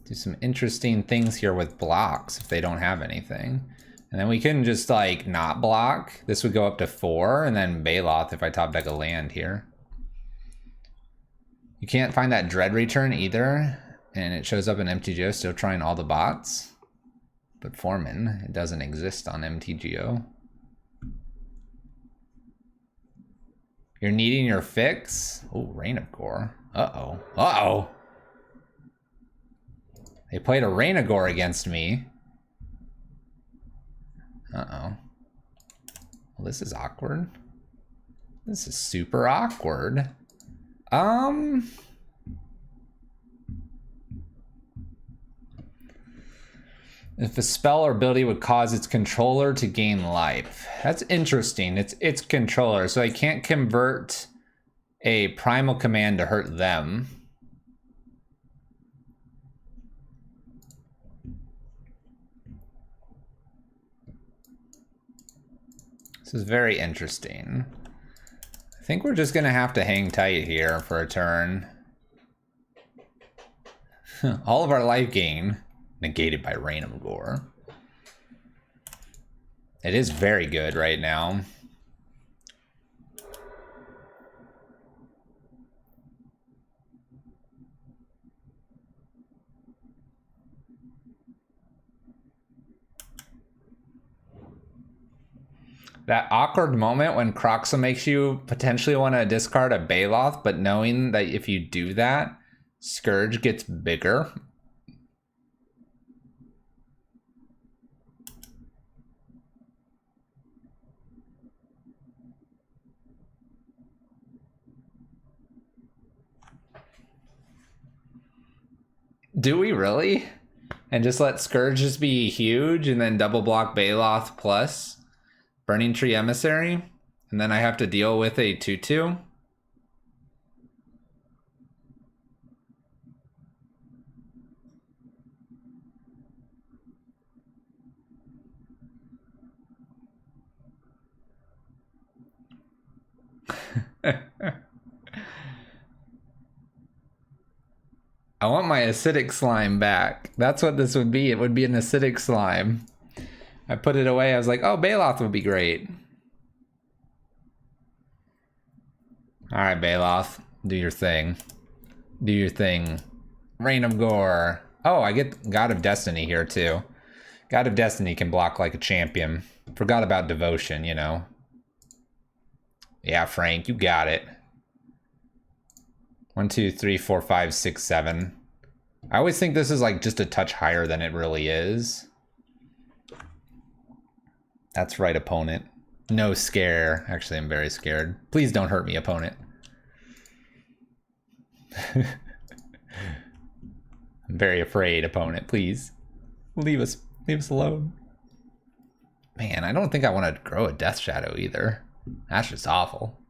do some interesting things here with blocks if they don't have anything. And then we can just like not block. This would go up to 4 and then Baloth if I top deck a land here. You can't find that Dread Return either. And it shows up in MTGO still trying all the bots. But Foreman, it doesn't exist on MTGO. You're needing your fix? Oh, Reign of Gore. Uh-oh. Uh-oh. They played a Rain of Gore against me. Uh-oh. Well, this is awkward. This is super awkward. If a spell or ability would cause its controller to gain life. That's interesting. It's its controller, so I can't convert a primal command to hurt them. This is very interesting. I think we're just gonna have to hang tight here for a turn. All of our life gain negated by Rain of Gore. It is very good right now. That awkward moment when Kroxa makes you potentially want to discard a Baloth, but knowing that if you do that, Scourge gets bigger. Do we really? And just let Scourge just be huge and then double block Baloth plus Burning Tree Emissary? And then I have to deal with a 2/2? I want my acidic slime back. That's what this would be. It would be an acidic slime. I put it away. I was like, oh, Baloth would be great. All right, Baloth, do your thing. Do your thing. Rain of Gore. Oh, I get God of Destiny here too. God of Destiny can block like a champion. Forgot about Devotion, you know. Yeah, Frank, you got it. 1, 2, 3, 4, 5, 6, 7. I always think this is like just a touch higher than it really is. That's right, opponent. No scare. Actually, I'm very scared. Please don't hurt me, opponent. I'm very afraid, opponent. Please. Leave us alone. Man, I don't think I want to grow a Death Shadow either. That's just awful.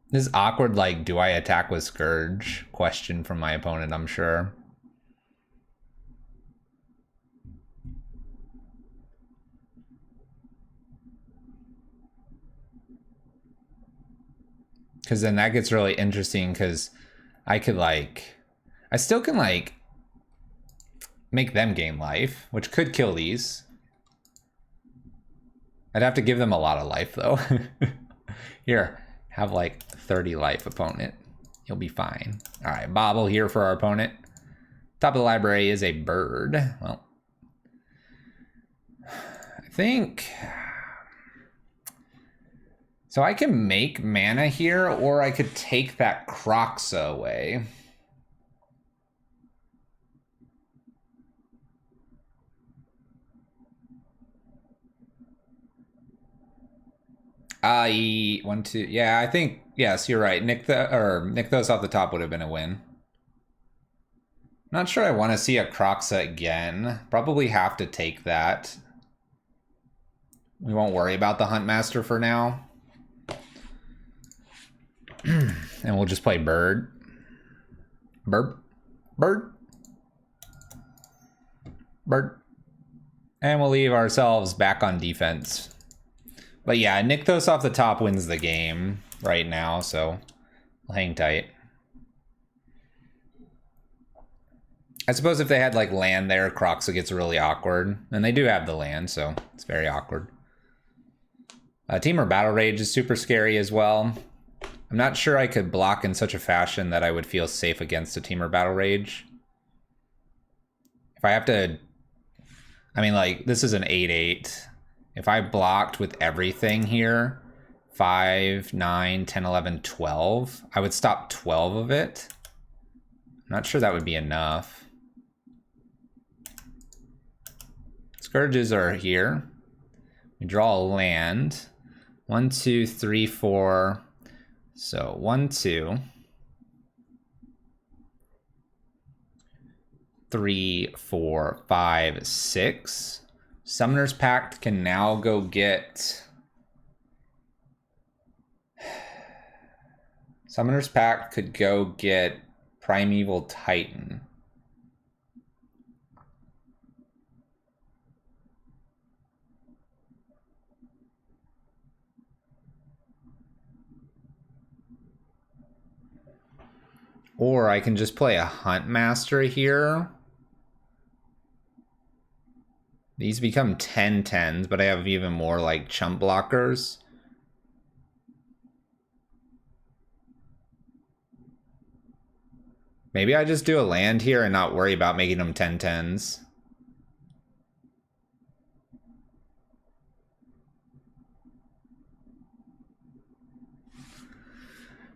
This is awkward, like, do I attack with Scourge? Question from my opponent, I'm sure. Because then that gets really interesting, because I could, like... I still can, like, make them gain life, which could kill these. I'd have to give them a lot of life, though. Here, have, like, 30 life, opponent. You'll be fine. All right, Bobble here for our opponent. Top of the library is a bird. Well, I think... So I can make mana here, or I could take that Kroxa away. One, two. Yeah, I think, yes, you're right. Nykthos off the top would have been a win. Not sure I want to see a Kroxa again. Probably have to take that. We won't worry about the Huntmaster for now. And we'll just play bird. Bird. And we'll leave ourselves back on defense. But yeah, Nykthos off the top wins the game right now, so we'll hang tight. I suppose if they had like land there, Kroxa gets really awkward. And they do have the land, so it's very awkward. Temur Battle Rage is super scary as well. I'm not sure I could block in such a fashion that I would feel safe against a Temur Battle Rage. If I have to... I mean, like, this is an 8/8. If I blocked with everything here, 5, 9, 10, 11, 12, I would stop 12 of it. I'm not sure that would be enough. Scourges are here. We draw a land. 1, 2, 3, 4. So 1, 2. 3, 4, 5, 6. Summoner's Pact can now go get... Summoner's Pact could go get Primeval Titan. Or I can just play a Huntmaster here. These become 10/10s, but I have even more like chump blockers. Maybe I just do a land here and not worry about making them 10/10s.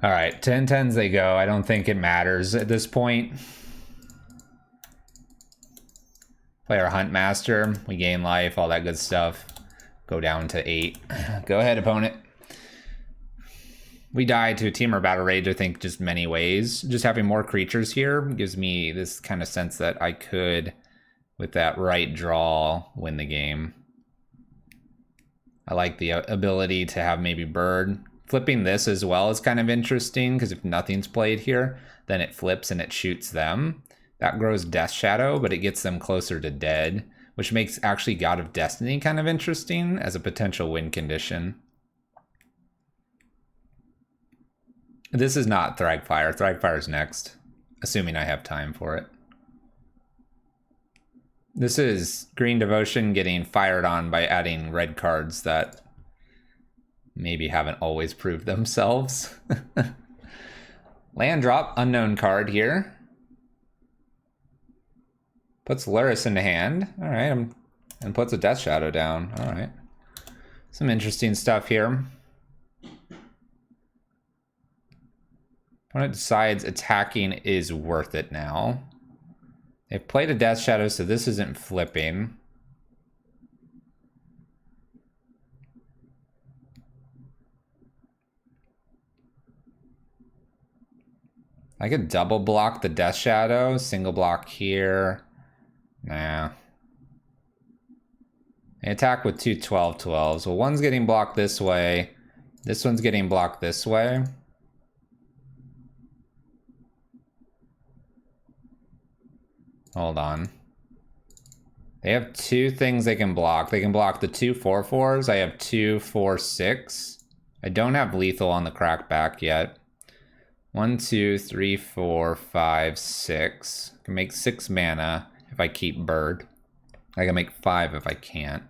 All right, 10/10s they go. I don't think it matters at this point. Play our Huntmaster. We gain life, all that good stuff. Go down to 8. Go ahead, opponent. We die to a Temur Battle Rage, I think, just many ways. Just having more creatures here gives me this kind of sense that I could, with that right draw, win the game. I like the ability to have maybe bird. Flipping this as well is kind of interesting, because if nothing's played here, then it flips and it shoots them. That grows Death Shadow, but it gets them closer to dead, which makes actually God of Destiny kind of interesting as a potential win condition. This is not Thragfire. Thragfire's next, assuming I have time for it. This is Green Devotion getting fired on by adding red cards that maybe haven't always proved themselves. Land drop, unknown card here. Puts Luris into hand. All right, and puts a Death Shadow down. All right. Some interesting stuff here. Opponent decides attacking is worth it now. They've played a Death Shadow, so this isn't flipping. I could double block the Death Shadow, single block here. Nah. They attack with two 12/12s. Well, one's getting blocked this way. This one's getting blocked this way. Hold on. They have two things they can block. They can block the two 4/4s. I have two 4/6. I don't have lethal on the crackback yet. 1, 2, 3, 4, 5, 6. I can make 6 mana if I keep bird. I can make 5 if I can't.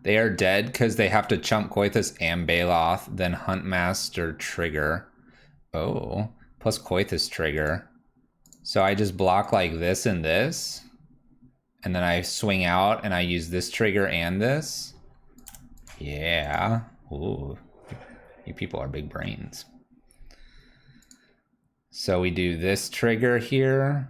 They are dead because they have to chump Klothys and Baloth, then Huntmaster trigger. Oh, plus Klothys trigger. So I just block like this and this. And then I swing out and I use this trigger and this. Yeah. Ooh. You people are big brains. So we do this trigger here.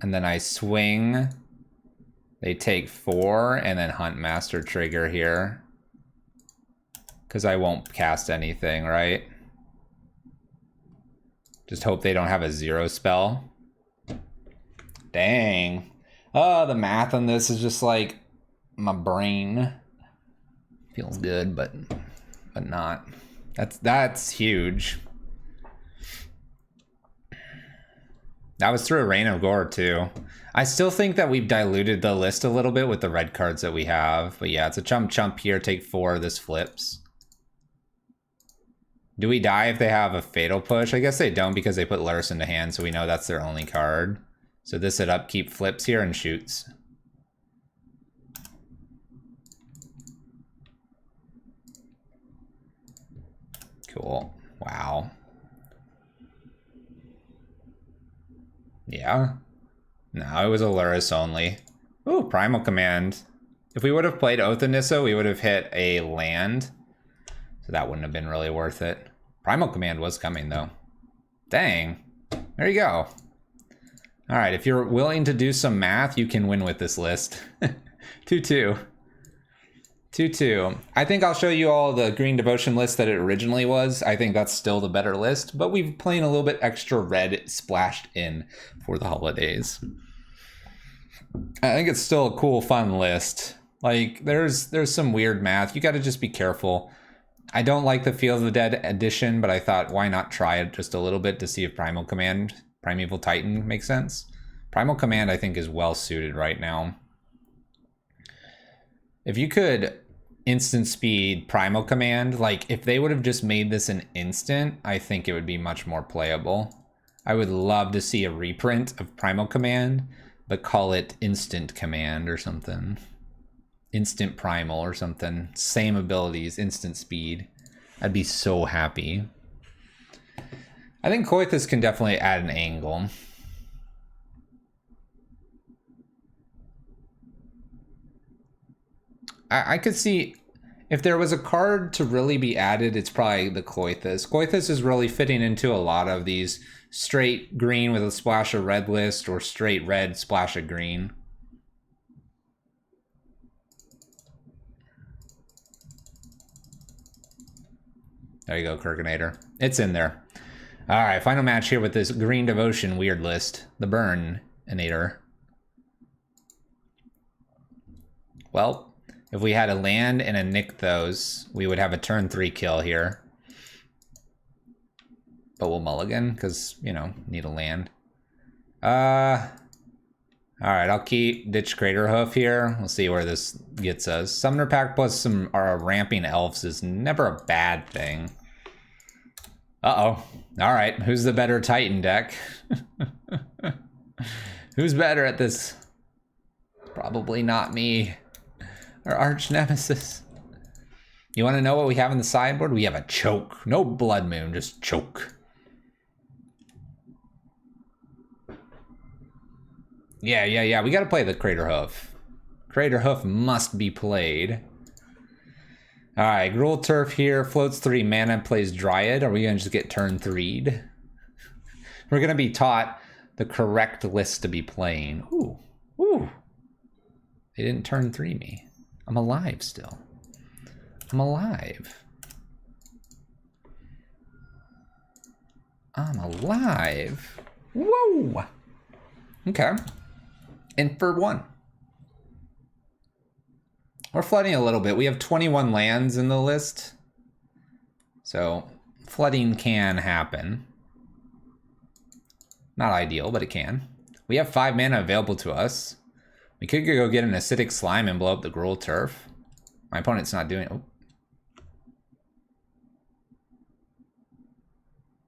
And then I swing. They take 4 and then Huntmaster trigger here. Because I won't cast anything, right? Just hope they don't have a 0 spell. Dang. Oh, the math on this is just like my brain. Feels good, but not. That's huge. That was through a Reign of Gore too. I still think that we've diluted the list a little bit with the red cards that we have. But yeah, it's a chump here, take 4, this flips. Do we die if they have a Fatal Push? I guess they don't because they put Luris into hand, so we know that's their only card. So this at upkeep flips here and shoots. Cool. Wow. Yeah. No, it was a Luris only. Ooh, Primal Command. If we would have played Oath of Nissa, we would have hit a land. So that wouldn't have been really worth it. Primal Command was coming though. Dang. There you go. All right, if you're willing to do some math, you can win with this list. 2-2. 2-2. I think I'll show you all the Green Devotion list that it originally was. I think that's still the better list, but we've playing a little bit extra red splashed in for the holidays. I think it's still a cool, fun list. Like, there's some weird math. You got to just be careful. I don't like the Field of the Dead edition, but I thought, why not try it just a little bit to see if Primal Command, Primeval Titan makes sense? Primal Command, I think, is well suited right now. If you could instant speed Primal Command, like if they would have just made this an instant, I think it would be much more playable. I would love to see a reprint of Primal Command, but call it Instant Command or something. Instant Primal or something. Same abilities, instant speed. I'd be so happy. I think Klothys can definitely add an angle. I could see if there was a card to really be added, it's probably the Klothys. Klothys is really fitting into a lot of these straight green with a splash of red list or straight red splash of green. There you go, Kirkinator. It's in there. All right, final match here with this Green Devotion weird list. The Burn-inator. Well, if we had a land and a Nykthos, we would have a turn 3 kill here. But we'll mulligan, because, you know, need a land. Alright, I'll keep Ditch Craterhoof here. We'll see where this gets us. Summoner Pack plus some ramping elves is never a bad thing. Uh-oh. Alright, who's the better Titan deck? Who's better at this? Probably not me. Our arch nemesis. You want to know what we have in the sideboard? We have a choke. No Blood Moon, just choke. Yeah. We got to play the Craterhoof. Craterhoof must be played. All right, Gruul Turf here. Floats 3 mana, plays Dryad. Are we going to just get turn 3'd? We're going to be taught the correct list to be playing. Ooh. They didn't turn 3 me. I'm alive still. I'm alive. Whoa. Okay. And for 1. We're flooding a little bit. We have 21 lands in the list. So flooding can happen. Not ideal, but it can. We have 5 mana available to us. We could go get an Acidic Slime and blow up the Gruul Turf. My opponent's not doing it. Oh.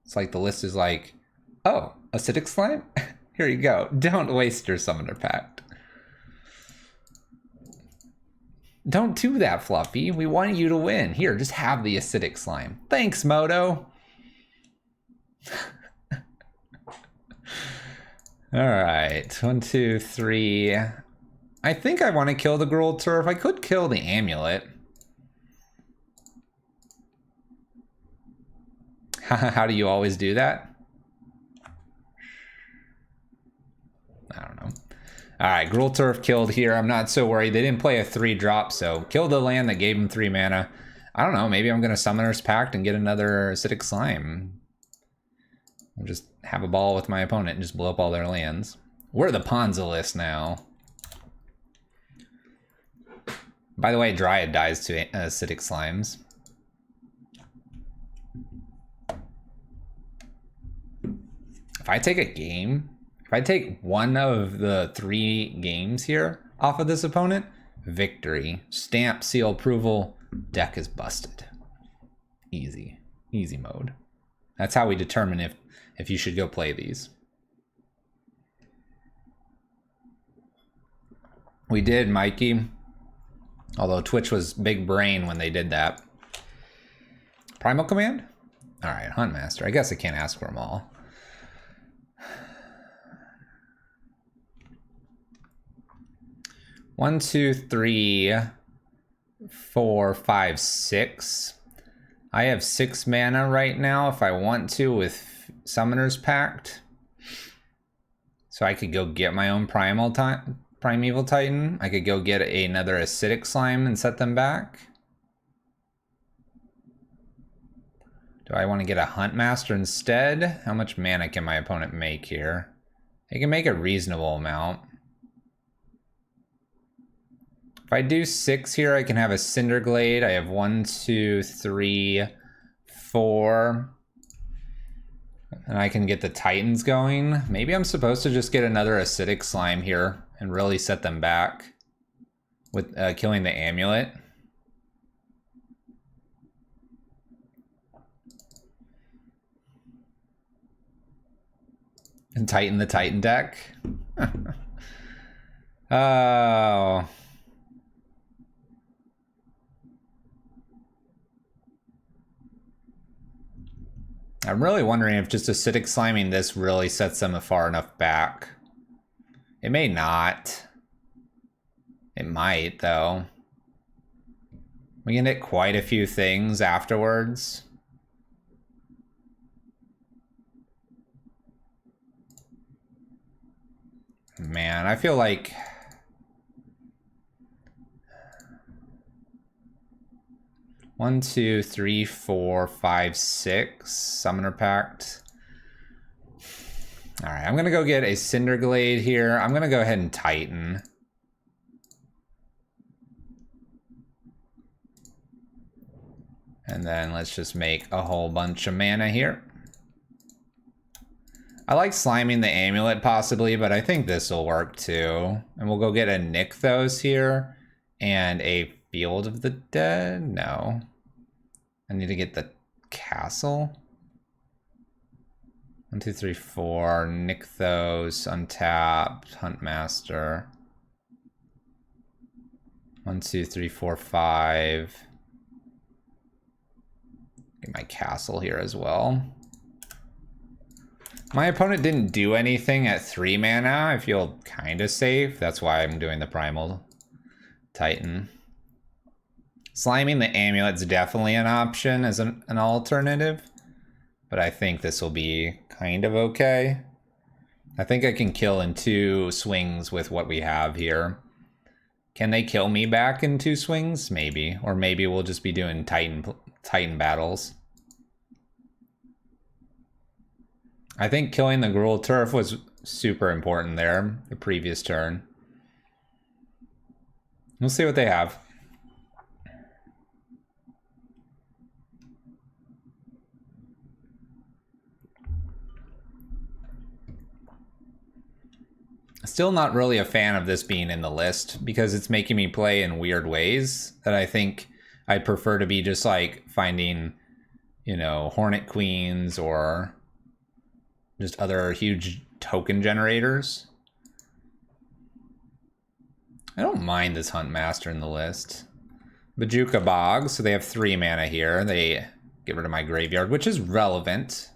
It's like the list is like, oh, Acidic Slime? Here you go. Don't waste your Summoner Pact. Don't do that, Fluffy. We want you to win. Here, just have the Acidic Slime. Thanks, Moto. All right, 1, 2, 3. I think I want to kill the Gruul Turf. I could kill the Amulet. How do you always do that? I don't know. All right, Gruul Turf killed here. I'm not so worried. They didn't play a 3-drop, so kill the land that gave him 3 mana. I don't know. Maybe I'm going to Summoner's Pact and get another Acidic Slime. I'll just have a ball with my opponent and just blow up all their lands. We're the Ponza list now. By the way, Dryad dies to Acidic Slimes. If I take a game, if I take one of the 3 games here off of this opponent, victory. Stamp, seal, approval, deck is busted. Easy mode. That's how we determine if you should go play these. We did, Mikey. Although Twitch was big brain when they did that. Primal Command? All right, Huntmaster. I guess I can't ask for them all. One, 2, 3, 4, 5, 6. I have 6 mana right now if I want to with Summoner's Pact. So I could go get my own Primeval Titan. I could go get another Acidic Slime and set them back. Do I want to get a Huntmaster instead? How much mana can my opponent make here? They can make a reasonable amount. If I do 6 here, I can have a Cinderglade. I have 1, 2, 3, 4. And I can get the Titans going. Maybe I'm supposed to just get another Acidic Slime here and really set them back with killing the Amulet. And Titan the Titan deck. Oh. I'm really wondering if just Acidic Sliming this really sets them far enough back. It may not. It might, though. We can hit quite a few things afterwards. Man, I feel like... One, two, three, four, five, six. Summoner Pact. Alright, I'm gonna go get a Cinderglade here. I'm gonna go ahead and Titan. And then let's just make a whole bunch of mana here. I like sliming the Amulet possibly, but I think this will work too. And we'll go get a Nykthos here and a Field of the Dead. No. I need to get the Castle. 1, 2, 3, 4. Nykthos, untapped, Huntmaster. 1, 2, 3, 4, 5. Get my Castle here as well. My opponent didn't do anything at 3 mana. I feel kind of safe. That's why I'm doing the Primal Titan. Sliming the Amulet's definitely an option as an alternative. But I think this will be kind of okay. I think I can kill in 2 swings with what we have here. Can they kill me back in 2 swings? Maybe. Or maybe we'll just be doing Titan battles. I think killing the Gruul Turf was super important there, the previous turn. We'll see what they have. Still not really a fan of this being in the list because it's making me play in weird ways that I think I'd prefer to be just like finding, you know, Hornet Queens or just other huge token generators. I don't mind this Huntmaster in the list. Bajuka Bog, so they have 3 mana here. They get rid of my graveyard, which is relevant.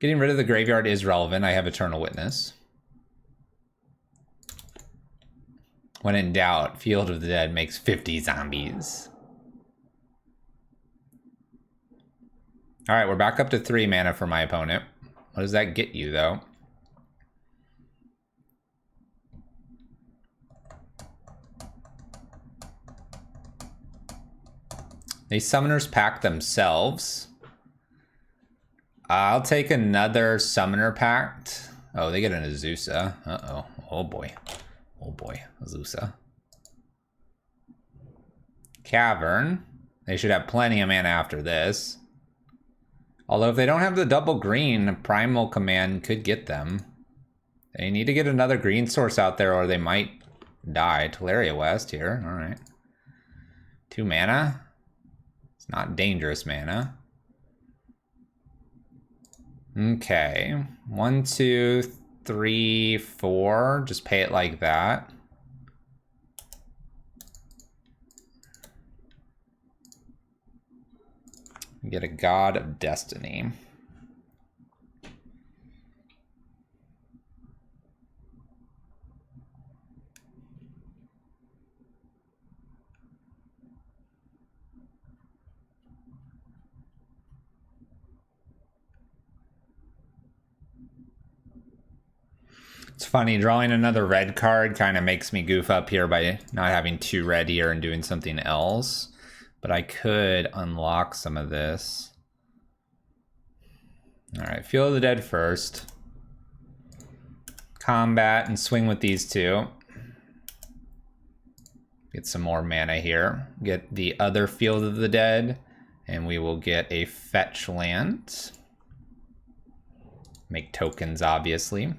Getting rid of the graveyard is relevant. I have Eternal Witness. When in doubt, Field of the Dead makes 50 zombies. Alright, we're back up to 3 mana for my opponent. What does that get you, though? They Summoner's Pact themselves. I'll take another Summoner Pact. Oh, they get an Azusa. Uh-oh. Oh, boy. Oh, boy. Azusa. Cavern. They should have plenty of mana after this. Although if they don't have the double green, Primal Command could get them. They need to get another green source out there or they might die. Teleria West here. Alright. 2 mana. It's not dangerous mana. Okay. 1, 2, 3, 4. Just pay it like that. Get a God of Destiny. It's funny, drawing another red card kind of makes me goof up here by not having 2 red here and doing something else. But I could unlock some of this. Alright, Field of the Dead first. Combat and swing with these 2. Get some more mana here. Get the other Field of the Dead. And we will get a fetch land. Make tokens, obviously.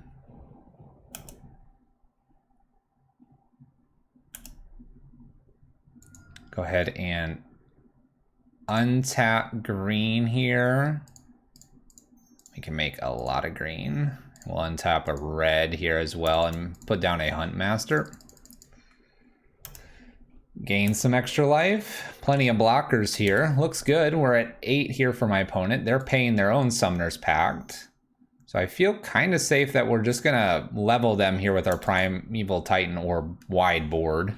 Go ahead and untap green here. We can make a lot of green. We'll untap a red here as well and put down a Huntmaster. Gain some extra life. Plenty of blockers here. Looks good. We're at 8 here for my opponent. They're paying their own Summoner's Pact. So I feel kind of safe that we're just going to level them here with our Primeval Titan or wide board.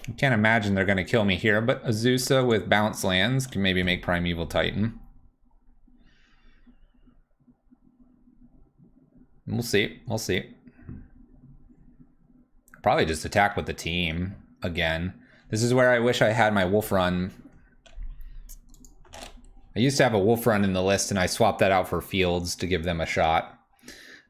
I can't imagine they're going to kill me here, but Azusa with bounce lands can maybe make Primeval Titan. We'll see. We'll see. Probably just attack with the team again. This is where I wish I had my Wolf Run. I used to have a Wolf Run in the list, and I swapped that out for Fields to give them a shot.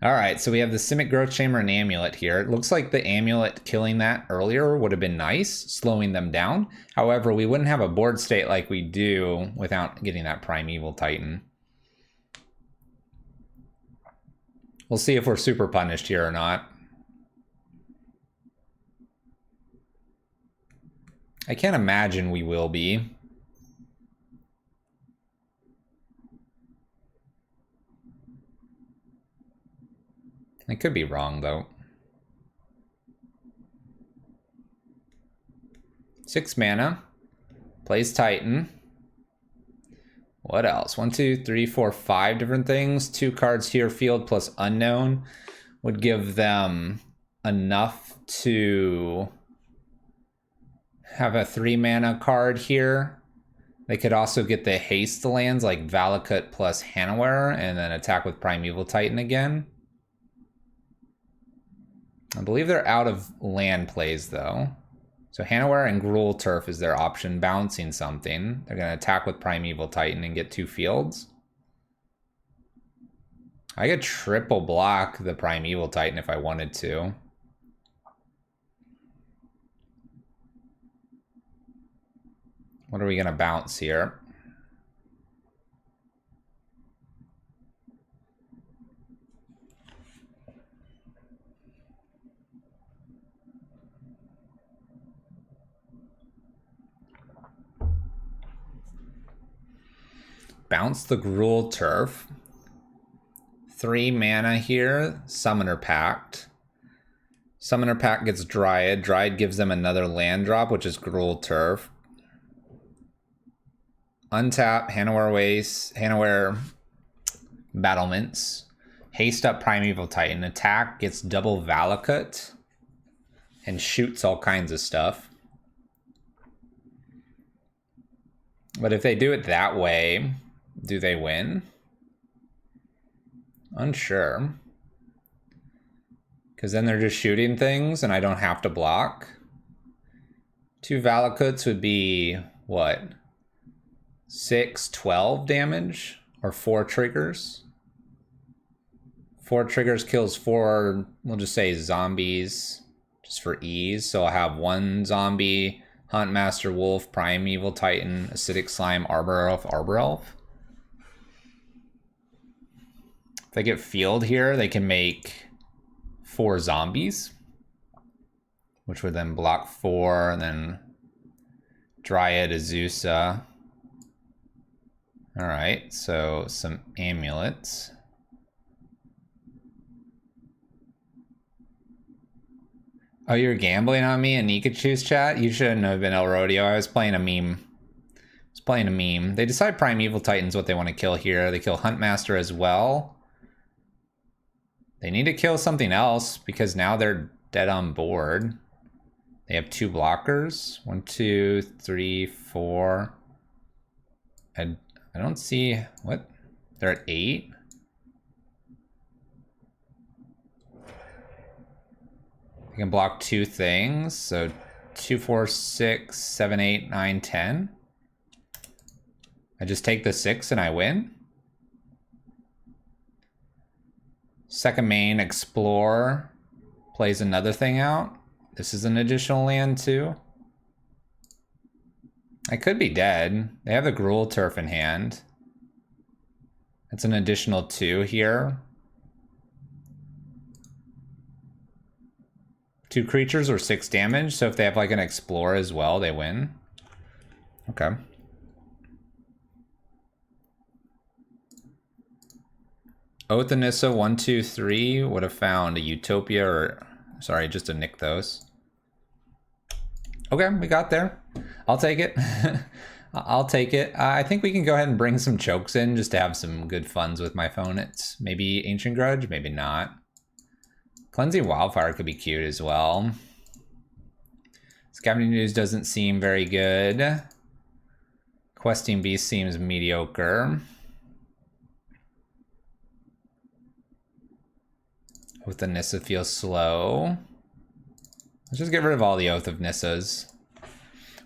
All right, so we have the Simic Growth Chamber and Amulet here. It looks like the Amulet killing that earlier would have been nice, slowing them down. However, we wouldn't have a board state like we do without getting that Primeval Titan. We'll see if we're super punished here or not. I can't imagine we will be. I could be wrong, though. 6 mana. Plays Titan. What else? 1, 2, 3, 4, 5 different things. 2 cards here, field plus unknown. Would give them enough to have a 3 mana card here. They could also get the haste lands like Valakut plus Hanweir and then attack with Primeval Titan again. I believe they're out of land plays though. So Hanweir and Gruul Turf is their option, bouncing something. They're going to attack with Primeval Titan and get 2 fields. I could triple block the Primeval Titan if I wanted to. What are we going to bounce here? Bounce the Gruul Turf. 3 mana here. Summoner Pact. Summoner Pact gets Dryad. Dryad gives them another land drop, which is Gruul Turf. Untap, Hanweir Battlements. Haste up Primeval Titan. Attack gets double Valakut. And shoots all kinds of stuff. But if they do it that way, do they win? Unsure. Because then they're just shooting things and I don't have to block. 2 Valakuts would be, what? 6, 12 damage? Or 4 triggers? 4 triggers kills 4, we'll just say zombies, just for ease. So I'll have 1 zombie, Huntmaster, Wolf, Primeval Titan, Acidic Slime, Arbor Elf, Arbor Elf. If they get field here, they can make 4 zombies, which would then block 4, and then Dryad, Azusa. All right, so some amulets. Oh, you're gambling on me in Nikachu's chat? You shouldn't have been El Rodeo. I was playing a meme. They decide Primeval Titan's what they want to kill here. They kill Huntmaster as well. They need to kill something else because now they're dead on board. They have 2 blockers. 1, 2, 3, 4. I don't see... What? They're at 8? I can block 2 things, so 2, 4, 6, 7, 8, 9, 10. I just take the 6 and I win. Second main, explore, plays another thing out. This is an additional land too. I could be dead. They have the Gruul Turf in hand. That's an additional 2 here. 2 creatures or 6 damage, so if they have like an explore as well, they win. Okay. Oath of Nissa 1, 2, 3 would have found a Utopia or, sorry, just a Nykthos. Okay, we got there. I'll take it. I'll take it. I think we can go ahead and bring some chokes in just to have some good funs with my opponents. Maybe Ancient Grudge, maybe not. Cleansing Wildfire could be cute as well. Scavenging News doesn't seem very good. Questing Beast seems mediocre. Oath of Nissa feels slow. Let's just get rid of all the Oath of Nissas.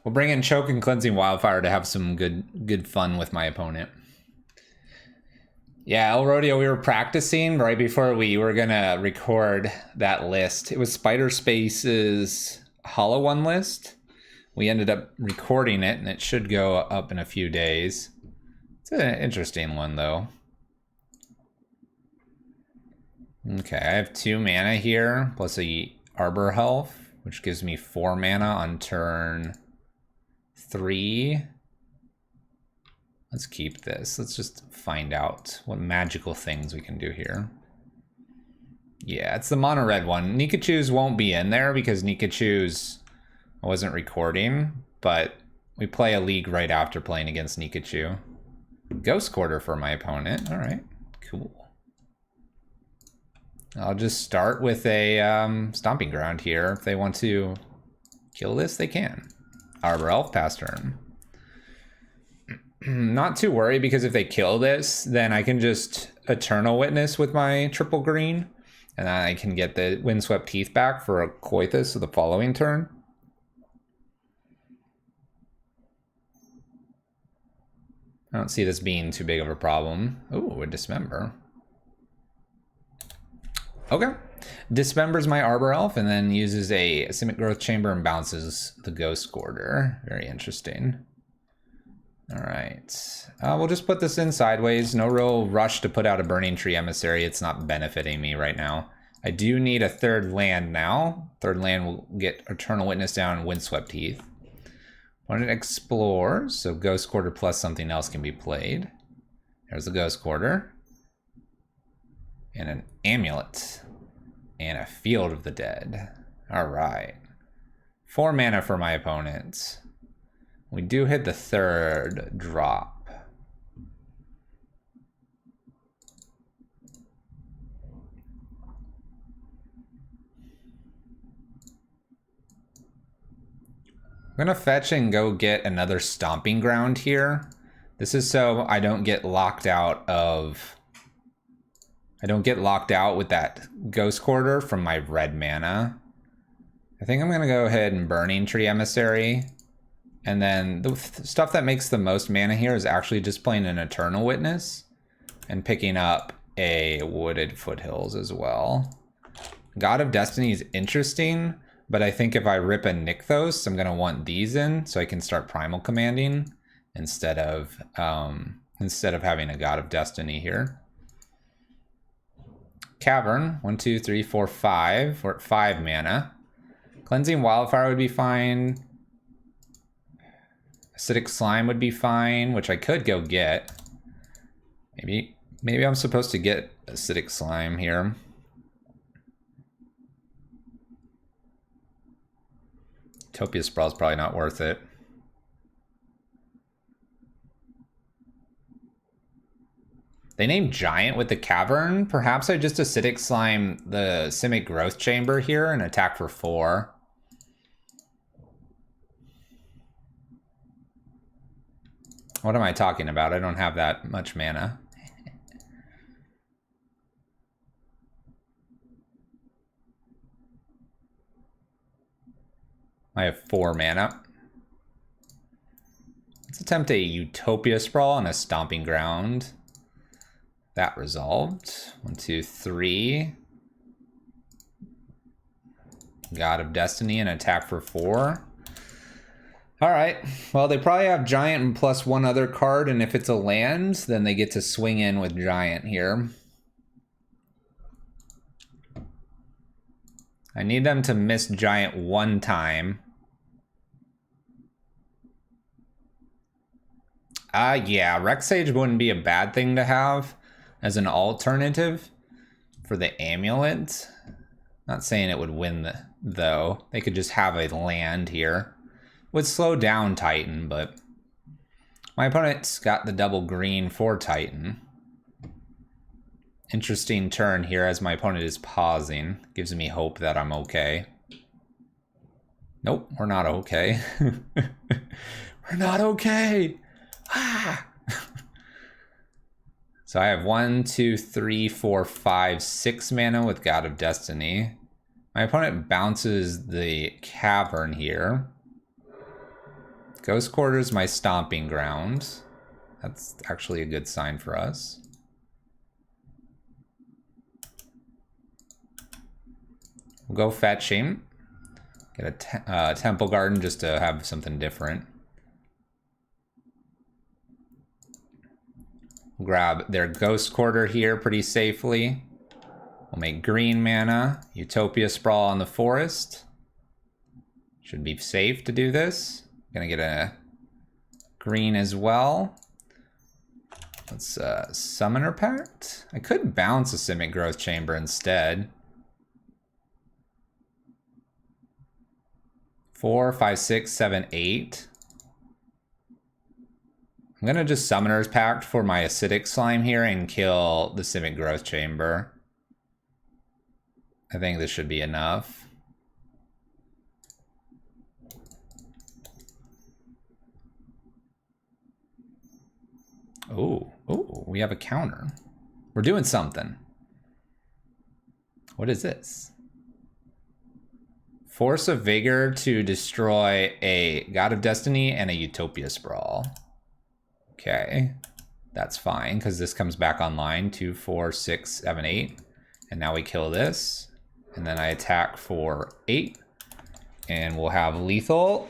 We'll bring in Choke and Cleansing Wildfire to have some good fun with my opponent. Yeah, El Rodeo, we were practicing right before we were gonna record that list. It was Spider Space's Hollow One list. We ended up recording it and it should go up in a few days. It's an interesting one though. Okay, I have 2 mana here, plus a Arbor Health, which gives me 4 mana on turn 3. Let's keep this. Let's just find out what magical things we can do here. Yeah, it's the mono red one. Nikachu's won't be in there because Nikachu's I wasn't recording, but we play a league right after playing against Nikachu. Ghost Quarter for my opponent. All right, cool. I'll just start with a Stomping Ground here. If they want to kill this, they can. Arbor Elf pass turn. Not too worried because if they kill this, then I can just Eternal Witness with my triple green, and then I can get the Windswept Teeth back for a Klothys of the following turn. I don't see this being too big of a problem. Ooh, a Dismember. Okay. Dismembers my Arbor Elf and then uses a Simic Growth Chamber and bounces the Ghost Quarter. Very interesting. All right. We'll just put this in sideways. No real rush to put out a Burning Tree Emissary. It's not benefiting me right now. I do need a 3rd land now. 3rd land will get Eternal Witness down and Windswept Heath. Want to explore, so Ghost Quarter plus something else can be played. There's the Ghost Quarter. And an Amulet. And a Field of the Dead. All right. 4 mana for my opponent. We do hit the 3rd drop. I'm gonna fetch and go get another Stomping Ground here. This is so I don't get locked out of... I don't get locked out with that Ghost Quarter from my red mana. I think I'm gonna go ahead and Burning Tree Emissary. And then the stuff that makes the most mana here is actually just playing an Eternal Witness and picking up a Wooded Foothills as well. God of Destiny is interesting, but I think if I rip a Nykthos, I'm gonna want these in so I can start Primal Commanding instead of having a God of Destiny here. Cavern, 1, 2, 3, 4, 5. We're at 5 mana. Cleansing Wildfire would be fine. Acidic Slime would be fine, which I could go get. Maybe I'm supposed to get Acidic Slime here. Utopia Sprawl is probably not worth it. They named Giant with the Cavern. Perhaps I just Acidic Slime the Simic Growth Chamber here and attack for 4. What am I talking about? I don't have that much mana. I have 4 mana. Let's attempt a Utopia Sprawl on a Stomping Ground. That resolved. 1, 2, 3. God of Destiny and attack for 4. Alright, well they probably have Giant and plus 1 other card, and if it's a land, then they get to swing in with Giant here. I need them to miss Giant 1 time. Yeah, Rex Sage wouldn't be a bad thing to have as an alternative for the amulet. Not saying it would win though. They could just have a land here. Would slow down Titan, but my opponent's got the double green for Titan. Interesting turn here as my opponent is pausing. Gives me hope that I'm okay. Nope, we're not okay. We're not okay. Ah. So I have 1, 2, 3, 4, 5, 6 mana with God of Destiny. My opponent bounces the Cavern here. Ghost Quarter's my Stomping Ground. That's actually a good sign for us. We'll go fetching. Get a Temple Garden just to have something different. Grab their Ghost Quarter here pretty safely. We'll make green mana. Utopia Sprawl on the Forest. Should be safe to do this. Gonna get a green as well. Let's Summoner Pact. I could bounce a Simic Growth Chamber instead. 4, 5, 6, 7, 8. I'm gonna just Summoner's Pact for my Acidic Slime here and kill the Simic Growth Chamber. I think this should be enough. Oh, we have a counter. We're doing something. What is this? Force of Vigor to destroy a God of Destiny and a Utopia Sprawl. Okay, that's fine because this comes back online. 2, 4, 6, 7, 8. And now we kill this. And then I attack for 8. And we'll have lethal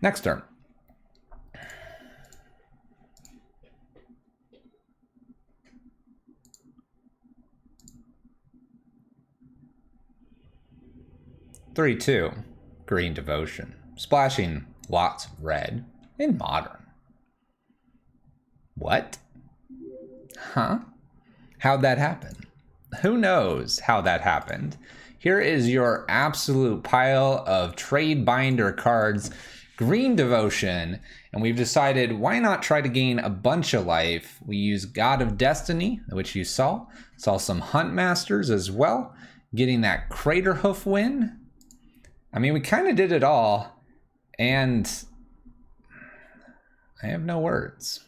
next turn. Three, 2, Green Devotion. Splashing lots of red in Modern. What? Huh? How'd that happen? Who knows how that happened? Here is your absolute pile of trade binder cards, Green Devotion, and we've decided why not try to gain a bunch of life. We use God of Destiny, which you saw some Huntmasters as well, getting that Crater Hoof win. I mean, we kind of did it all, and I have no words.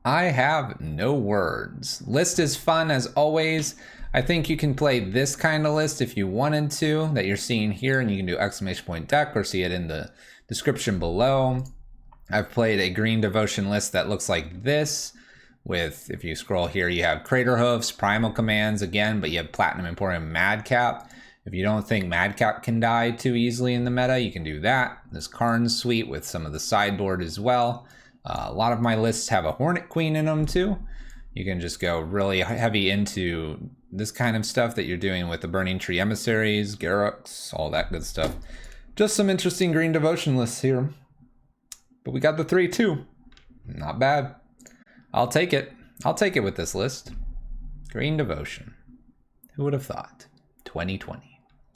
I have no words. List is fun as always. I think you can play this kind of list if you wanted to, that you're seeing here, and you can do ! deck or see it in the description below. I've played a Green Devotion list that looks like this. With, if you scroll here, you have Crater Hoofs, Primal Commands again, but you have Platinum Emporium Madcap. If you don't think Madcap can die too easily in the meta, you can do that. This Karn suite with some of the sideboard as well. A lot of my lists have a Hornet Queen in them too. You can just go really heavy into this kind of stuff that you're doing with the Burning Tree Emissaries, Garrux, all that good stuff. Just some interesting Green Devotion lists here. But we got the 3 too. Not bad. I'll take it. I'll take it with this list. Green Devotion. Who would have thought? 2020.